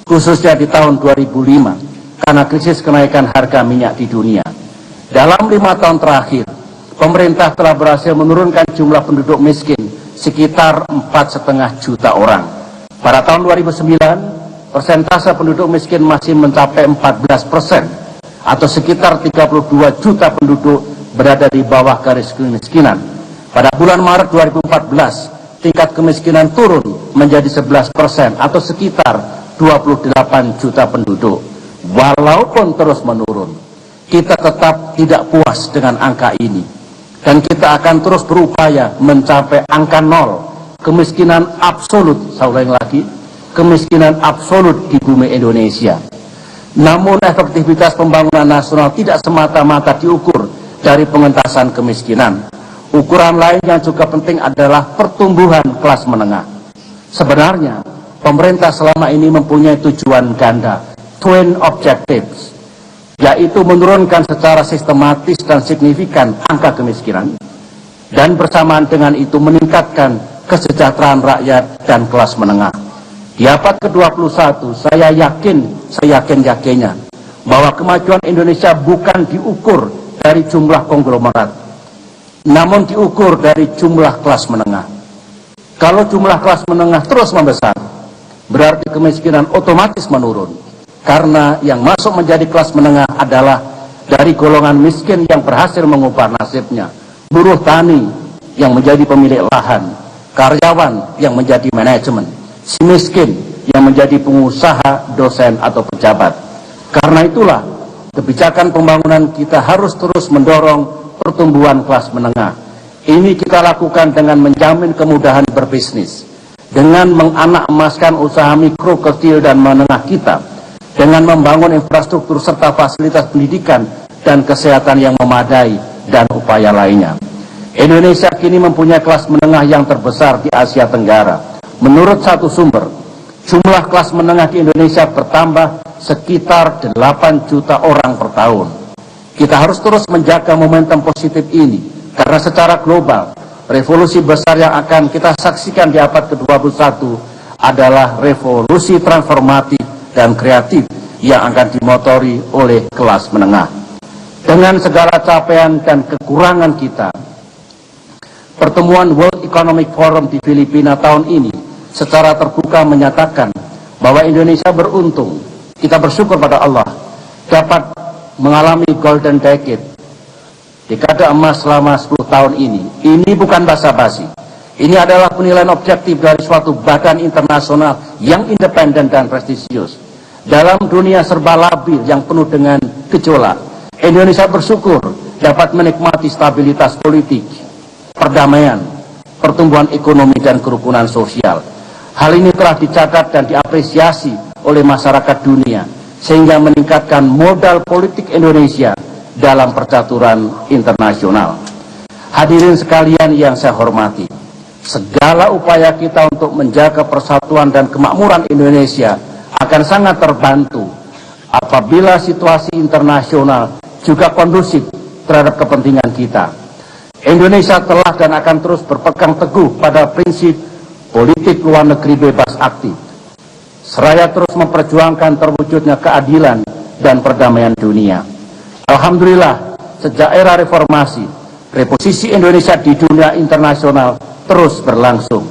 khususnya di tahun 2005 karena krisis kenaikan harga minyak di dunia. Dalam 5 tahun terakhir, pemerintah telah berhasil menurunkan jumlah penduduk miskin sekitar 4,5 juta orang. Pada tahun 2009, persentase penduduk miskin masih mencapai 14%, atau sekitar 32 juta penduduk berada di bawah garis kemiskinan. Pada bulan Maret 2014, tingkat kemiskinan turun menjadi 11%, atau sekitar 28 juta penduduk. Walaupun terus menurun, kita tetap tidak puas dengan angka ini. Dan kita akan terus berupaya mencapai angka 0, kemiskinan absolut, saya ulangi lagi, kemiskinan absolut di bumi Indonesia. Namun efektivitas pembangunan nasional tidak semata-mata diukur dari pengentasan kemiskinan. Ukuran lain yang juga penting adalah pertumbuhan kelas menengah. Sebenarnya, pemerintah selama ini mempunyai tujuan ganda, twin objectives, yaitu menurunkan secara sistematis dan signifikan angka kemiskinan, dan bersamaan dengan itu meningkatkan kesejahteraan rakyat dan kelas menengah. Di abad ke-21, saya yakin-yakinnya bahwa kemajuan Indonesia bukan diukur dari jumlah konglomerat, namun diukur dari jumlah kelas menengah. Kalau jumlah kelas menengah terus membesar, berarti kemiskinan otomatis menurun. Karena yang masuk menjadi kelas menengah adalah dari golongan miskin yang berhasil mengubah nasibnya, buruh tani yang menjadi pemilik lahan, karyawan yang menjadi manajemen, si miskin yang menjadi pengusaha, dosen, atau pejabat. Karena itulah, kebijakan pembangunan kita harus terus mendorong pertumbuhan kelas menengah. Ini kita lakukan dengan menjamin kemudahan berbisnis, dengan menganak emaskan usaha mikro, kecil, dan menengah kita, dengan membangun infrastruktur serta fasilitas pendidikan dan kesehatan yang memadai dan upaya lainnya. Indonesia kini mempunyai kelas menengah yang terbesar di Asia Tenggara. Menurut satu sumber, jumlah kelas menengah di Indonesia bertambah sekitar 8 juta orang per tahun. Kita harus terus menjaga momentum positif ini, karena secara global, revolusi besar yang akan kita saksikan di abad ke-21 adalah revolusi transformatif dan kreatif yang akan dimotori oleh kelas menengah. Dengan segala capaian dan kekurangan kita, pertemuan World Economic Forum di Filipina tahun ini secara terbuka menyatakan bahwa Indonesia beruntung, kita bersyukur pada Allah, dapat mengalami golden decade, dekade emas selama 10 tahun ini. Ini bukan basa-basi. Ini adalah penilaian objektif dari suatu badan internasional yang independen dan prestisius. Dalam dunia serba labil yang penuh dengan gejolak, Indonesia bersyukur dapat menikmati stabilitas politik, perdamaian, pertumbuhan ekonomi dan kerukunan sosial. Hal ini telah dicatat dan diapresiasi oleh masyarakat dunia, sehingga meningkatkan modal politik Indonesia dalam percaturan internasional. Hadirin sekalian yang saya hormati, segala upaya kita untuk menjaga persatuan dan kemakmuran Indonesia akan sangat terbantu apabila situasi internasional juga kondusif terhadap kepentingan kita. Indonesia telah dan akan terus berpegang teguh pada prinsip politik luar negeri bebas aktif, seraya terus memperjuangkan terwujudnya keadilan dan perdamaian dunia. Alhamdulillah, sejak era reformasi, reposisi Indonesia di dunia internasional terus berlangsung.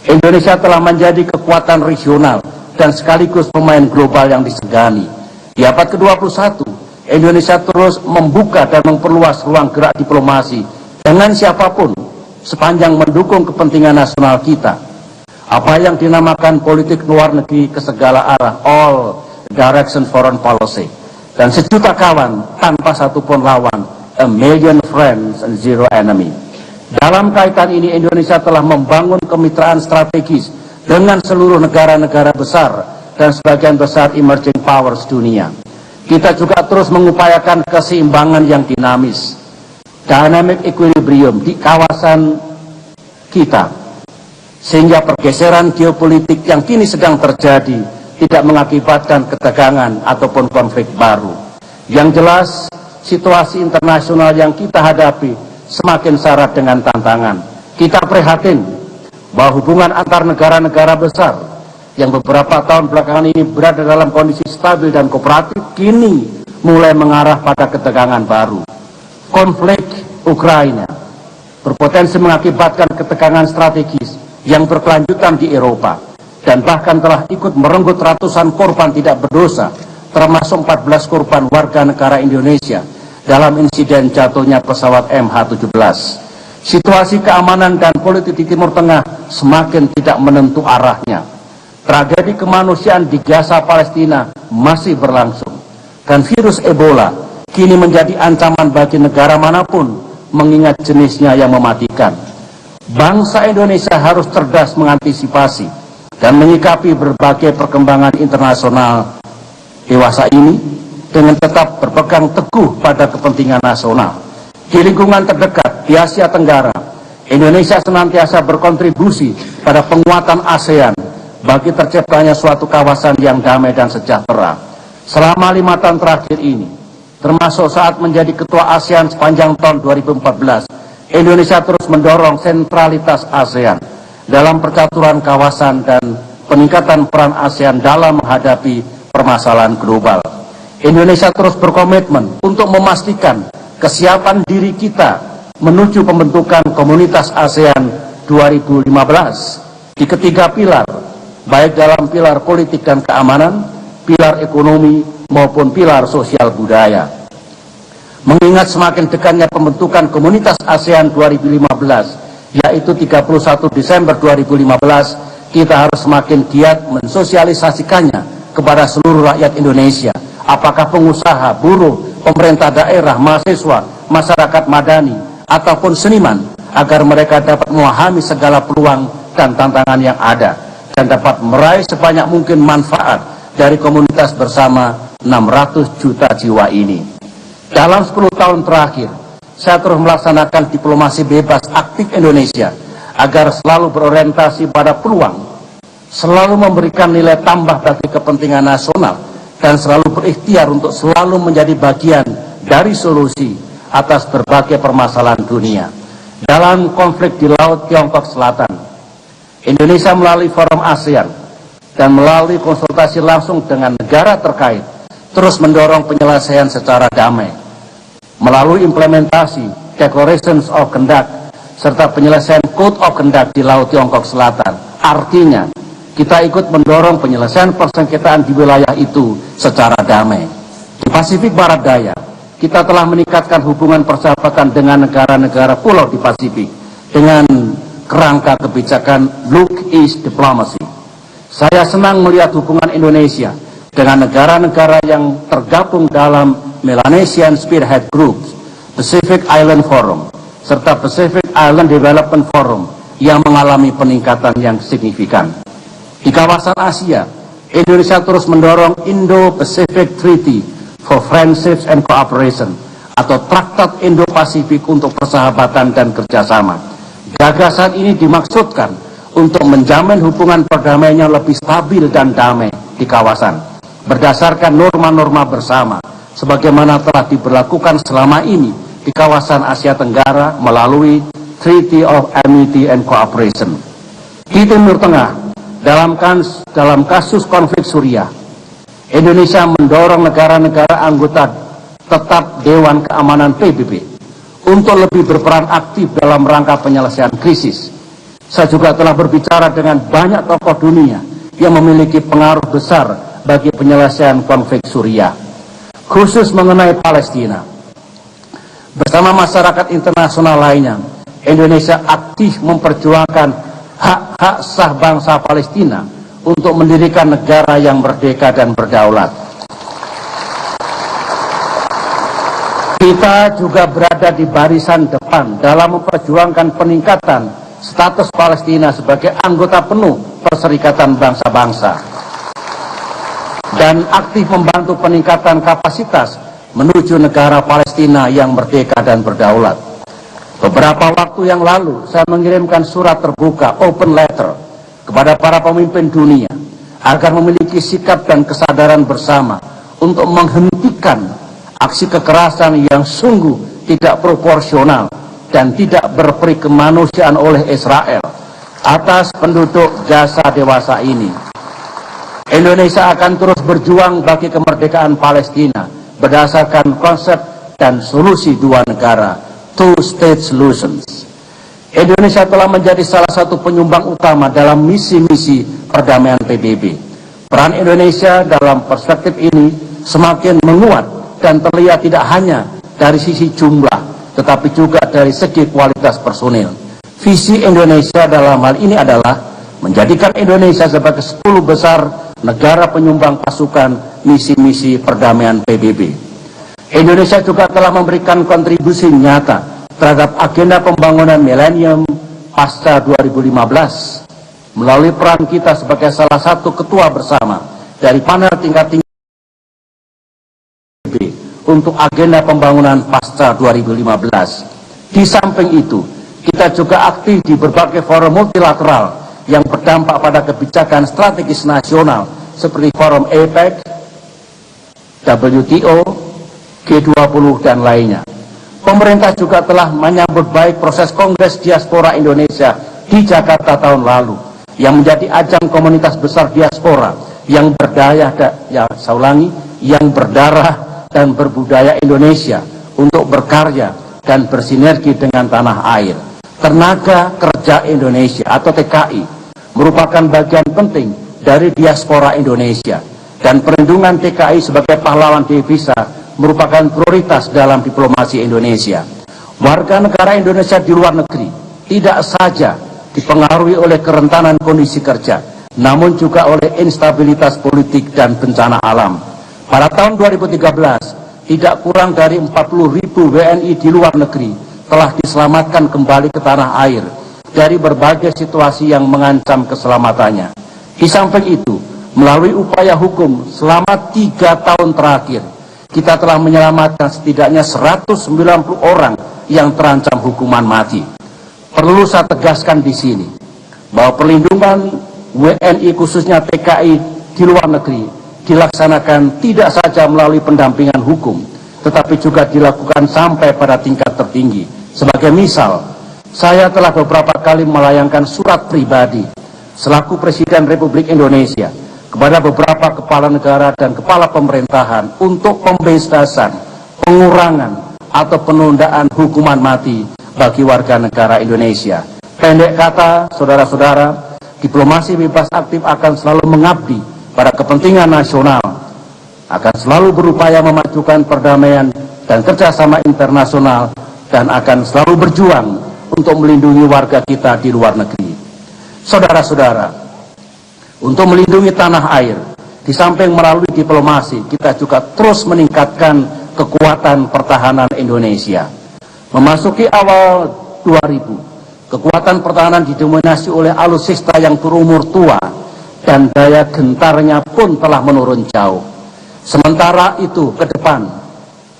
Indonesia telah menjadi kekuatan regional dan sekaligus pemain global yang disegani. Di abad ke-21, Indonesia terus membuka dan memperluas ruang gerak diplomasi dengan siapapun sepanjang mendukung kepentingan nasional kita. Apa yang dinamakan politik luar negeri ke segala arah, all direction foreign policy, dan sejuta kawan tanpa satupun lawan, a million friends and zero enemy. Dalam kaitan ini, Indonesia telah membangun kemitraan strategis dengan seluruh negara-negara besar dan sebagian besar emerging powers dunia. Kita juga terus mengupayakan keseimbangan yang dinamis, dynamic equilibrium di kawasan kita, sehingga pergeseran geopolitik yang kini sedang terjadi tidak mengakibatkan ketegangan ataupun konflik baru. Yang jelas, situasi internasional yang kita hadapi semakin syarat dengan tantangan. Kita prihatin bahwa hubungan antar negara-negara besar yang beberapa tahun belakangan ini berada dalam kondisi stabil dan kooperatif, kini mulai mengarah pada ketegangan baru. Konflik Ukraina berpotensi mengakibatkan ketegangan strategis yang berkelanjutan di Eropa, dan bahkan telah ikut merenggut ratusan korban tidak berdosa, termasuk 14 korban warga negara Indonesia dalam insiden jatuhnya pesawat MH17. Situasi keamanan dan politik di Timur Tengah semakin tidak menentu arahnya. Tragedi kemanusiaan di Gaza, Palestina masih berlangsung, dan virus Ebola kini menjadi ancaman bagi negara manapun mengingat jenisnya yang mematikan. Bangsa Indonesia harus cerdas mengantisipasi dan menyikapi berbagai perkembangan internasional dewasa ini dengan tetap berpegang teguh pada kepentingan nasional. Di lingkungan terdekat di Asia Tenggara, Indonesia senantiasa berkontribusi pada penguatan ASEAN bagi terciptanya suatu kawasan yang damai dan sejahtera. Selama 5 tahun terakhir ini, termasuk saat menjadi ketua ASEAN sepanjang tahun 2014, Indonesia terus mendorong sentralitas ASEAN dalam percaturan kawasan dan peningkatan peran ASEAN dalam menghadapi permasalahan global. Indonesia terus berkomitmen untuk memastikan kesiapan diri kita menuju pembentukan komunitas ASEAN 2015 di ketiga pilar, baik dalam pilar politik dan keamanan, pilar ekonomi, maupun pilar sosial budaya. Mengingat semakin dekatnya pembentukan komunitas ASEAN 2015, yaitu 31 Desember 2015, kita harus semakin giat mensosialisasikannya kepada seluruh rakyat Indonesia, apakah pengusaha, buruh, pemerintah daerah, mahasiswa, masyarakat madani, ataupun seniman, agar mereka dapat memahami segala peluang dan tantangan yang ada, dan dapat meraih sebanyak mungkin manfaat dari komunitas bersama 600 juta jiwa ini. Dalam 10 tahun terakhir, saya terus melaksanakan diplomasi bebas aktif Indonesia agar selalu berorientasi pada peluang, selalu memberikan nilai tambah bagi kepentingan nasional, dan selalu berikhtiar untuk selalu menjadi bagian dari solusi atas berbagai permasalahan dunia. Dalam konflik di Laut Tiongkok Selatan, Indonesia melalui forum ASEAN dan melalui konsultasi langsung dengan negara terkait terus mendorong penyelesaian secara damai melalui implementasi Declarations of Conduct serta penyelesaian Code of Conduct di Laut Tiongkok Selatan. Artinya, kita ikut mendorong penyelesaian persengketaan di wilayah itu secara damai. Di Pasifik Barat Daya, kita telah meningkatkan hubungan persahabatan dengan negara-negara pulau di Pasifik dengan kerangka kebijakan Look East Diplomacy. Saya senang melihat hubungan Indonesia dengan negara-negara yang tergabung dalam Melanesian Spearhead Group, Pacific Island Forum, serta Pacific Island Development Forum yang mengalami peningkatan yang signifikan. Di kawasan Asia, Indonesia terus mendorong Indo-Pacific Treaty for Friendships and Cooperation atau Traktat Indo-Pasifik untuk persahabatan dan kerjasama. Gagasan ini dimaksudkan untuk menjamin hubungan perdamaian yang lebih stabil dan damai di kawasan, berdasarkan norma-norma bersama, sebagaimana telah diberlakukan selama ini di kawasan Asia Tenggara melalui Treaty of Amity and Cooperation. Di Timur Tengah, dalam kasus konflik Suriah, Indonesia mendorong negara-negara anggota tetap Dewan Keamanan PBB untuk lebih berperan aktif dalam rangka penyelesaian krisis. Saya juga telah berbicara dengan banyak tokoh dunia yang memiliki pengaruh besar bagi penyelesaian konflik Suriah, khusus mengenai Palestina. Bersama masyarakat internasional lainnya, Indonesia aktif memperjuangkan hak-hak sah bangsa Palestina untuk mendirikan negara yang merdeka dan berdaulat. Kita juga berada di barisan depan dalam memperjuangkan peningkatan status Palestina sebagai anggota penuh Perserikatan Bangsa-Bangsa dan aktif membantu peningkatan kapasitas menuju negara Palestina yang merdeka dan berdaulat. Beberapa waktu yang lalu, saya mengirimkan surat terbuka, open letter, kepada para pemimpin dunia agar memiliki sikap dan kesadaran bersama untuk menghentikan aksi kekerasan yang sungguh tidak proporsional dan tidak berperi kemanusiaan oleh Israel atas penduduk Gaza dewasa ini. Indonesia akan terus berjuang bagi kemerdekaan Palestina berdasarkan konsep dan solusi dua negara, two-state solutions. Indonesia telah menjadi salah satu penyumbang utama dalam misi-misi perdamaian PBB. Peran Indonesia dalam perspektif ini semakin menguat dan terlihat tidak hanya dari sisi jumlah, tetapi juga dari segi kualitas personil. Visi Indonesia dalam hal ini adalah menjadikan Indonesia sebagai 10 besar negara penyumbang pasukan misi-misi perdamaian PBB. Indonesia juga telah memberikan kontribusi nyata terhadap agenda pembangunan milenium pasca 2015 melalui peran kita sebagai salah satu ketua bersama dari panel tingkat tinggi PBB untuk agenda pembangunan pasca 2015. Di samping itu, kita juga aktif di berbagai forum multilateral yang berdampak pada kebijakan strategis nasional seperti forum APEC, WTO, G20, dan lainnya. Pemerintah juga telah menyambut baik proses Kongres Diaspora Indonesia di Jakarta tahun lalu, yang menjadi ajang komunitas besar diaspora yang berdaya, yang berdarah dan berbudaya Indonesia untuk berkarya dan bersinergi dengan tanah air. Tenaga Kerja Indonesia atau TKI merupakan bagian penting dari diaspora Indonesia, dan perlindungan TKI sebagai pahlawan devisa merupakan prioritas dalam diplomasi Indonesia. Warga negara Indonesia di luar negeri tidak saja dipengaruhi oleh kerentanan kondisi kerja, namun juga oleh instabilitas politik dan bencana alam. Pada tahun 2013, tidak kurang dari 40.000 WNI di luar negeri telah diselamatkan kembali ke tanah air dari berbagai situasi yang mengancam keselamatannya. Di samping itu, Melalui upaya hukum selama 3 tahun terakhir, kita telah menyelamatkan setidaknya 190 orang yang terancam hukuman mati. Perlu saya tegaskan di sini bahwa perlindungan WNI khususnya TKI di luar negeri dilaksanakan tidak saja melalui pendampingan hukum, tetapi juga dilakukan sampai pada tingkat tertinggi. Sebagai misal, saya telah beberapa kali melayangkan surat pribadi selaku Presiden Republik Indonesia kepada beberapa kepala negara dan kepala pemerintahan untuk pembebasan, pengurangan, atau penundaan hukuman mati bagi warga negara Indonesia. Pendek kata, saudara-saudara, diplomasi bebas aktif akan selalu mengabdi pada kepentingan nasional, akan selalu berupaya memajukan perdamaian dan kerjasama internasional, dan akan selalu berjuang untuk melindungi warga kita di luar negeri. Saudara-saudara, untuk melindungi tanah air, di samping melalui diplomasi, kita juga terus meningkatkan kekuatan pertahanan Indonesia. Memasuki awal 2000, kekuatan pertahanan didominasi oleh alutsista yang berumur tua dan daya gentarnya pun telah menurun jauh. Sementara itu ke depan,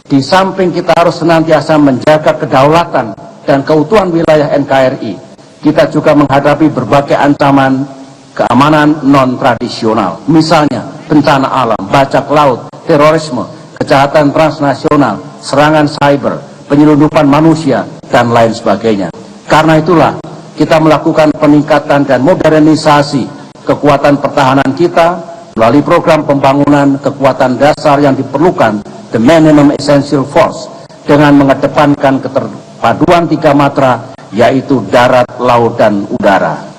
di samping kita harus senantiasa menjaga kedaulatan dan keutuhan wilayah NKRI, kita juga menghadapi berbagai ancaman keamanan non-tradisional. Misalnya bencana alam, bajak laut, terorisme, kejahatan transnasional, serangan cyber, penyelundupan manusia, dan lain sebagainya. Karena itulah kita melakukan peningkatan dan modernisasi kekuatan pertahanan kita melalui program pembangunan kekuatan dasar yang diperlukan, the minimum essential force, dengan mengedepankan keterpaduan 3 matra, yaitu darat, laut, dan udara.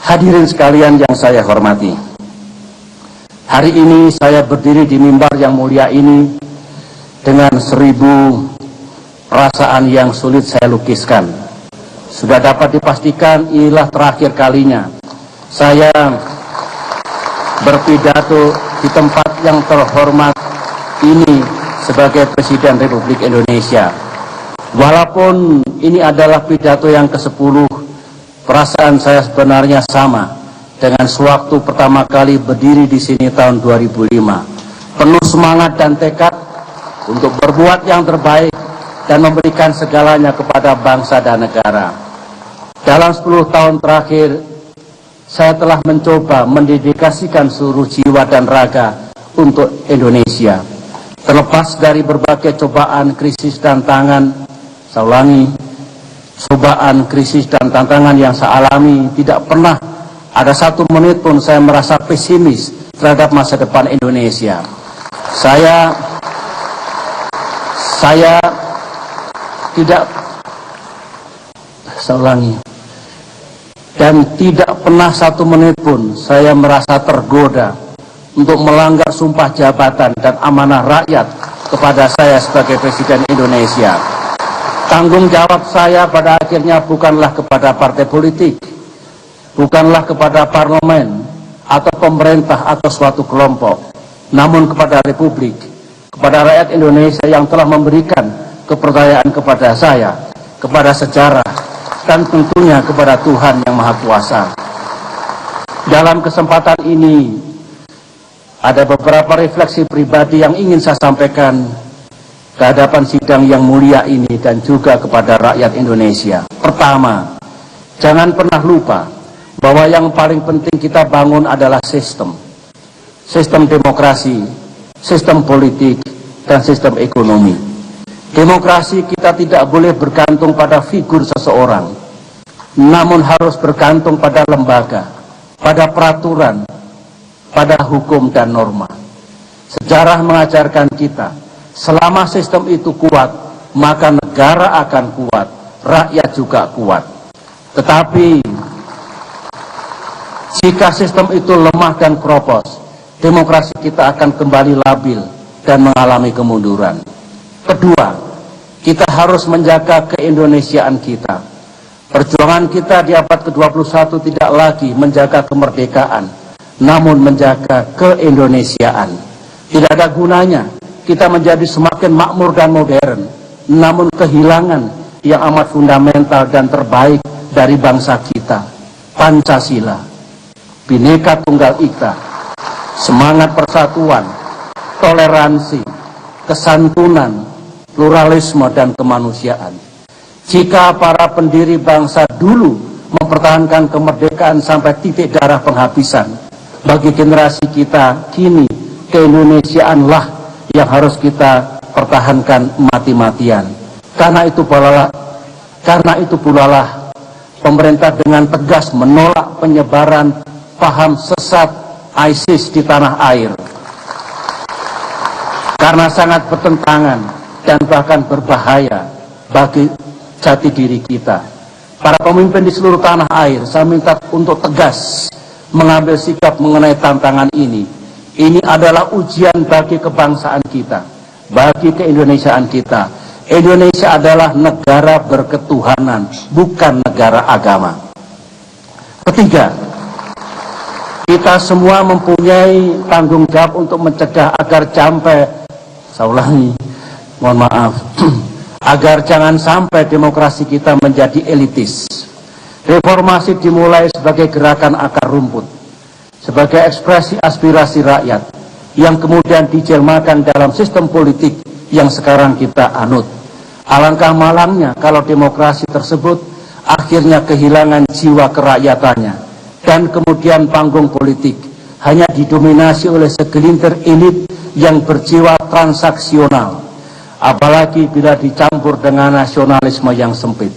Hadirin sekalian yang saya hormati, hari ini saya berdiri di mimbar yang mulia ini dengan 1000 perasaan yang sulit saya lukiskan. Sudah dapat dipastikan inilah terakhir kalinya saya berpidato di tempat yang terhormat ini sebagai Presiden Republik Indonesia. Walaupun ini adalah pidato yang ke-10, perasaan saya sebenarnya sama dengan sewaktu pertama kali berdiri di sini tahun 2005. Penuh semangat dan tekad untuk berbuat yang terbaik dan memberikan segalanya kepada bangsa dan negara. Dalam 10 tahun terakhir, saya telah mencoba mendedikasikan seluruh jiwa dan raga untuk Indonesia. Terlepas dari berbagai cobaan, krisis, dan tantangan, saya ulangi, cobaan, krisis, dan tantangan yang saya alami, tidak pernah ada 1 menit pun saya merasa pesimis terhadap masa depan Indonesia. Saya tidak, saya ulangi, dan tidak pernah 1 menit pun saya merasa tergoda untuk melanggar sumpah jabatan dan amanah rakyat kepada saya sebagai Presiden Indonesia. Tanggung jawab saya pada akhirnya bukanlah kepada partai politik, bukanlah kepada parlemen atau pemerintah atau suatu kelompok, namun kepada Republik, kepada rakyat Indonesia yang telah memberikan kepercayaan kepada saya, kepada sejarah, dan tentunya kepada Tuhan Yang Maha Kuasa. Dalam kesempatan ini, ada beberapa refleksi pribadi yang ingin saya sampaikan ke hadapan sidang yang mulia ini dan juga kepada rakyat Indonesia. Pertama, jangan pernah lupa bahwa yang paling penting kita bangun adalah sistem demokrasi, sistem politik, dan sistem ekonomi. Demokrasi kita tidak boleh bergantung pada figur seseorang, namun harus bergantung pada lembaga, pada peraturan, pada hukum dan norma. Sejarah mengajarkan kita, selama sistem itu kuat, maka negara akan kuat, rakyat juga kuat. Tetapi jika sistem itu lemah dan keropos, demokrasi kita akan kembali labil dan mengalami kemunduran. Kedua, kita harus menjaga keindonesiaan kita. Perjuangan kita di abad ke-21 tidak lagi menjaga kemerdekaan, namun menjaga keindonesiaan. Tidak ada gunanya kita menjadi semakin makmur dan modern, namun kehilangan yang amat fundamental dan terbaik dari bangsa kita, Pancasila. Bhinneka Tunggal Ika, semangat persatuan, toleransi, kesantunan, pluralisme, dan kemanusiaan. Jika para pendiri bangsa dulu mempertahankan kemerdekaan sampai titik darah penghabisan, bagi generasi kita kini keindonesiaanlah yang harus kita pertahankan mati-matian. Karena itu pula pemerintah dengan tegas menolak penyebaran paham sesat ISIS di tanah air. Karena sangat bertentangan dan bahkan berbahaya bagi jati diri kita. Para pemimpin di seluruh tanah air, saya minta untuk tegas mengambil sikap mengenai tantangan ini. Ini adalah ujian bagi kebangsaan kita, bagi keindonesiaan kita. Indonesia adalah negara berketuhanan, bukan negara agama. Ketiga, kita semua mempunyai tanggung jawab untuk mencegah agar saya ulangi, mohon maaf, agar jangan sampai demokrasi kita menjadi elitis. Reformasi dimulai sebagai gerakan akar rumput, sebagai ekspresi aspirasi rakyat, yang kemudian dijelmakan dalam sistem politik yang sekarang kita anut. Alangkah malangnya kalau demokrasi tersebut akhirnya kehilangan jiwa keracyatannya, dan kemudian panggung politik hanya didominasi oleh segelintir elit yang berjiwa transaksional, apalagi bila dicampur dengan nasionalisme yang sempit.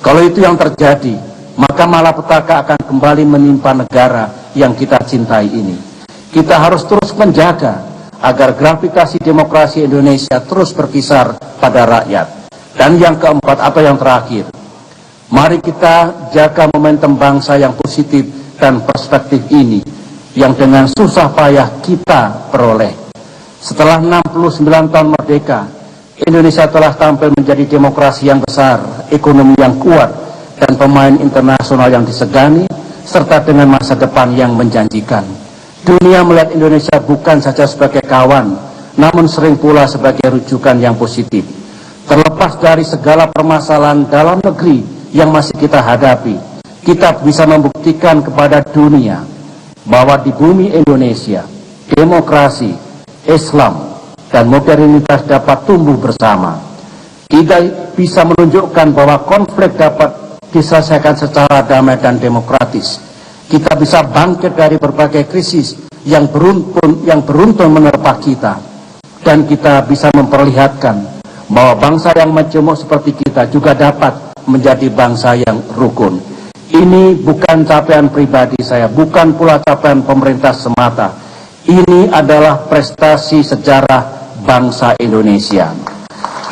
Kalau itu yang terjadi, maka malapetaka akan kembali menimpa negara yang kita cintai ini. Kita harus terus menjaga agar gravitasi demokrasi Indonesia terus berkisar pada rakyat. Dan yang keempat atau yang terakhir, mari kita jaga momentum bangsa yang positif dan perspektif ini yang dengan susah payah kita peroleh. Setelah 69 tahun merdeka, Indonesia telah tampil menjadi demokrasi yang besar, ekonomi yang kuat, dan pemain internasional yang disegani, serta dengan masa depan yang menjanjikan. Dunia melihat Indonesia bukan saja sebagai kawan, namun sering pula sebagai rujukan yang positif. Terlepas dari segala permasalahan dalam negeri yang masih kita hadapi, kita bisa membuktikan kepada dunia bahwa di bumi Indonesia, demokrasi, Islam, dan modernitas dapat tumbuh bersama. Kita bisa menunjukkan bahwa konflik dapat diselesaikan secara damai dan demokratis. Kita bisa bangkit dari berbagai krisis yang beruntun menerpa kita. Dan kita bisa memperlihatkan bahwa bangsa yang majemuk seperti kita juga dapat menjadi bangsa yang rukun. Ini bukan capaian pribadi saya, bukan pula capaian pemerintah semata. Ini adalah prestasi sejarah bangsa Indonesia.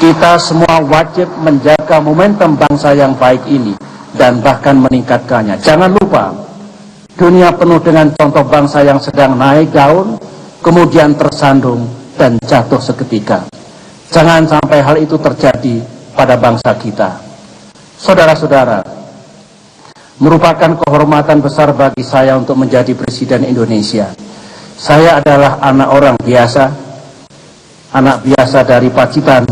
Kita semua wajib menjaga momentum bangsa yang baik ini dan bahkan meningkatkannya. Jangan lupa, dunia penuh dengan contoh bangsa yang sedang naik daun, kemudian tersandung dan jatuh seketika. Jangan sampai hal itu terjadi pada bangsa kita. Saudara-saudara, merupakan kehormatan besar bagi saya untuk menjadi Presiden Indonesia. Saya adalah anak orang biasa, anak biasa dari Pacitan,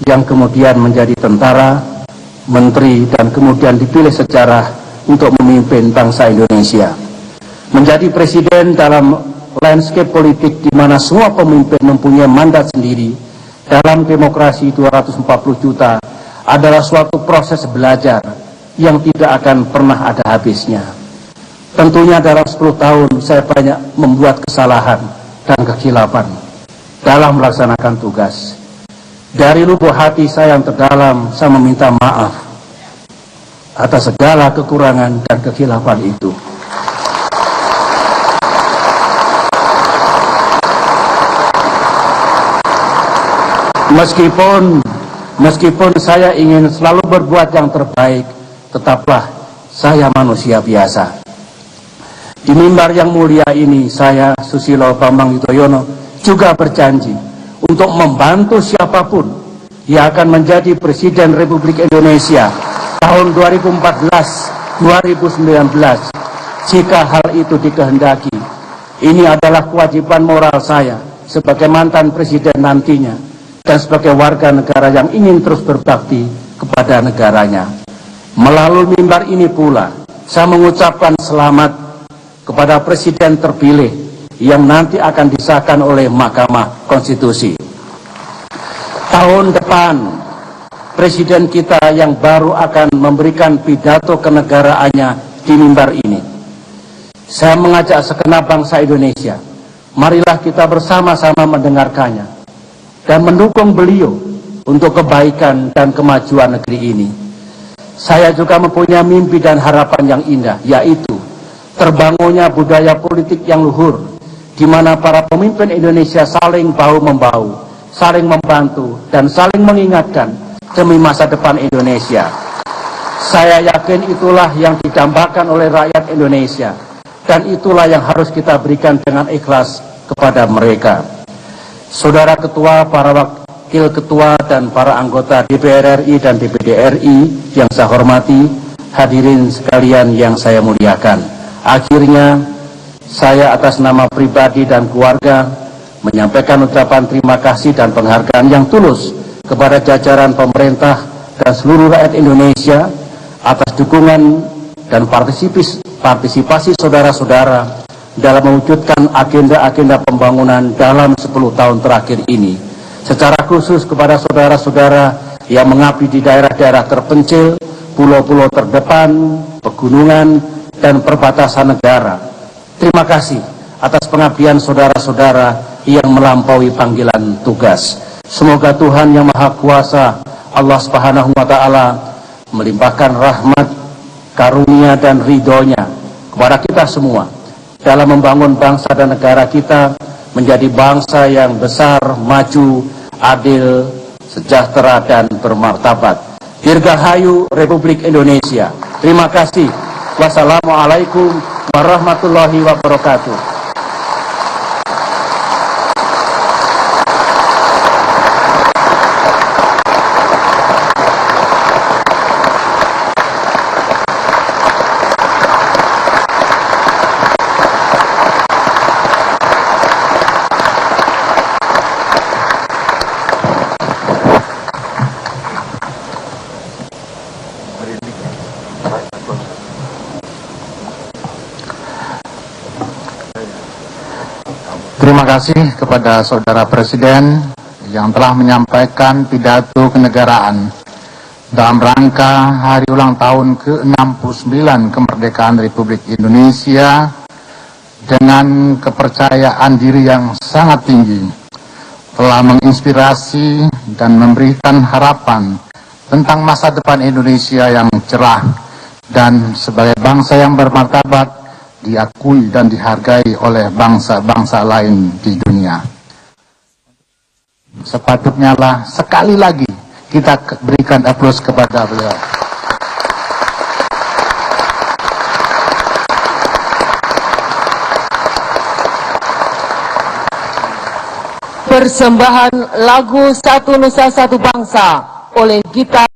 yang kemudian menjadi tentara, menteri, dan kemudian dipilih sejarah untuk memimpin bangsa Indonesia. Menjadi presiden dalam landscape politik di mana semua pemimpin mempunyai mandat sendiri, dalam demokrasi 240 juta adalah suatu proses belajar yang tidak akan pernah ada habisnya. Tentunya dalam 10 tahun saya banyak membuat kesalahan dan kekhilafan dalam melaksanakan tugas. Dari lubuk hati saya yang terdalam, saya meminta maaf atas segala kekurangan dan kekhilafan itu. Meskipun saya ingin selalu berbuat yang terbaik, tetaplah saya manusia biasa. Di mimbar yang mulia ini, saya, Susilo Bambang Yudhoyono, juga berjanji untuk membantu siapapun yang akan menjadi Presiden Republik Indonesia tahun 2014-2019, jika hal itu dikehendaki. Ini adalah kewajiban moral saya sebagai mantan presiden nantinya, dan sebagai warga negara yang ingin terus berbakti kepada negaranya. Melalui mimbar ini pula, saya mengucapkan selamat kepada Presiden terpilih yang nanti akan disahkan oleh Mahkamah Konstitusi. Tahun depan, Presiden kita yang baru akan memberikan pidato kenegaraannya di mimbar ini. Saya mengajak segenap bangsa Indonesia, marilah kita bersama-sama mendengarkannya dan mendukung beliau untuk kebaikan dan kemajuan negeri ini. Saya juga mempunyai mimpi dan harapan yang indah, yaitu terbangunnya budaya politik yang luhur, di mana para pemimpin Indonesia saling bahu-membahu, saling membantu, dan saling mengingatkan demi masa depan Indonesia. Saya yakin itulah yang didambakan oleh rakyat Indonesia, dan itulah yang harus kita berikan dengan ikhlas kepada mereka. Saudara Ketua, para Wakil Ketua, dan para anggota DPR RI dan DPD RI yang saya hormati, hadirin sekalian yang saya muliakan. Akhirnya, saya atas nama pribadi dan keluarga menyampaikan ucapan terima kasih dan penghargaan yang tulus kepada jajaran pemerintah dan seluruh rakyat Indonesia atas dukungan dan partisipasi saudara-saudara dalam mewujudkan agenda-agenda pembangunan dalam 10 tahun terakhir ini. Secara khusus kepada saudara-saudara yang mengabdi di daerah-daerah terpencil, pulau-pulau terdepan, pegunungan, dan perbatasan negara. Terima kasih atas pengabdian saudara-saudara yang melampaui panggilan tugas. Semoga Tuhan yang Maha Kuasa, Allah Subhanahu wa Ta'ala, melimpahkan rahmat, karunia, dan ridhonya kepada kita semua dalam membangun bangsa dan negara kita menjadi bangsa yang besar, maju, adil, sejahtera, dan bermartabat. Dirgahayu Republik Indonesia. Terima kasih. Wassalamualaikum warahmatullahi wabarakatuh. Terima kasih kepada Saudara Presiden yang telah menyampaikan pidato kenegaraan dalam rangka hari ulang tahun ke-69 kemerdekaan Republik Indonesia dengan kepercayaan diri yang sangat tinggi, telah menginspirasi dan memberikan harapan tentang masa depan Indonesia yang cerah dan sebagai bangsa yang bermartabat, diakui dan dihargai oleh bangsa-bangsa lain di dunia. Sepatutnya lah sekali lagi kita berikan aplaus kepada beliau. Persembahan lagu Satu Nusa Satu Bangsa oleh Gita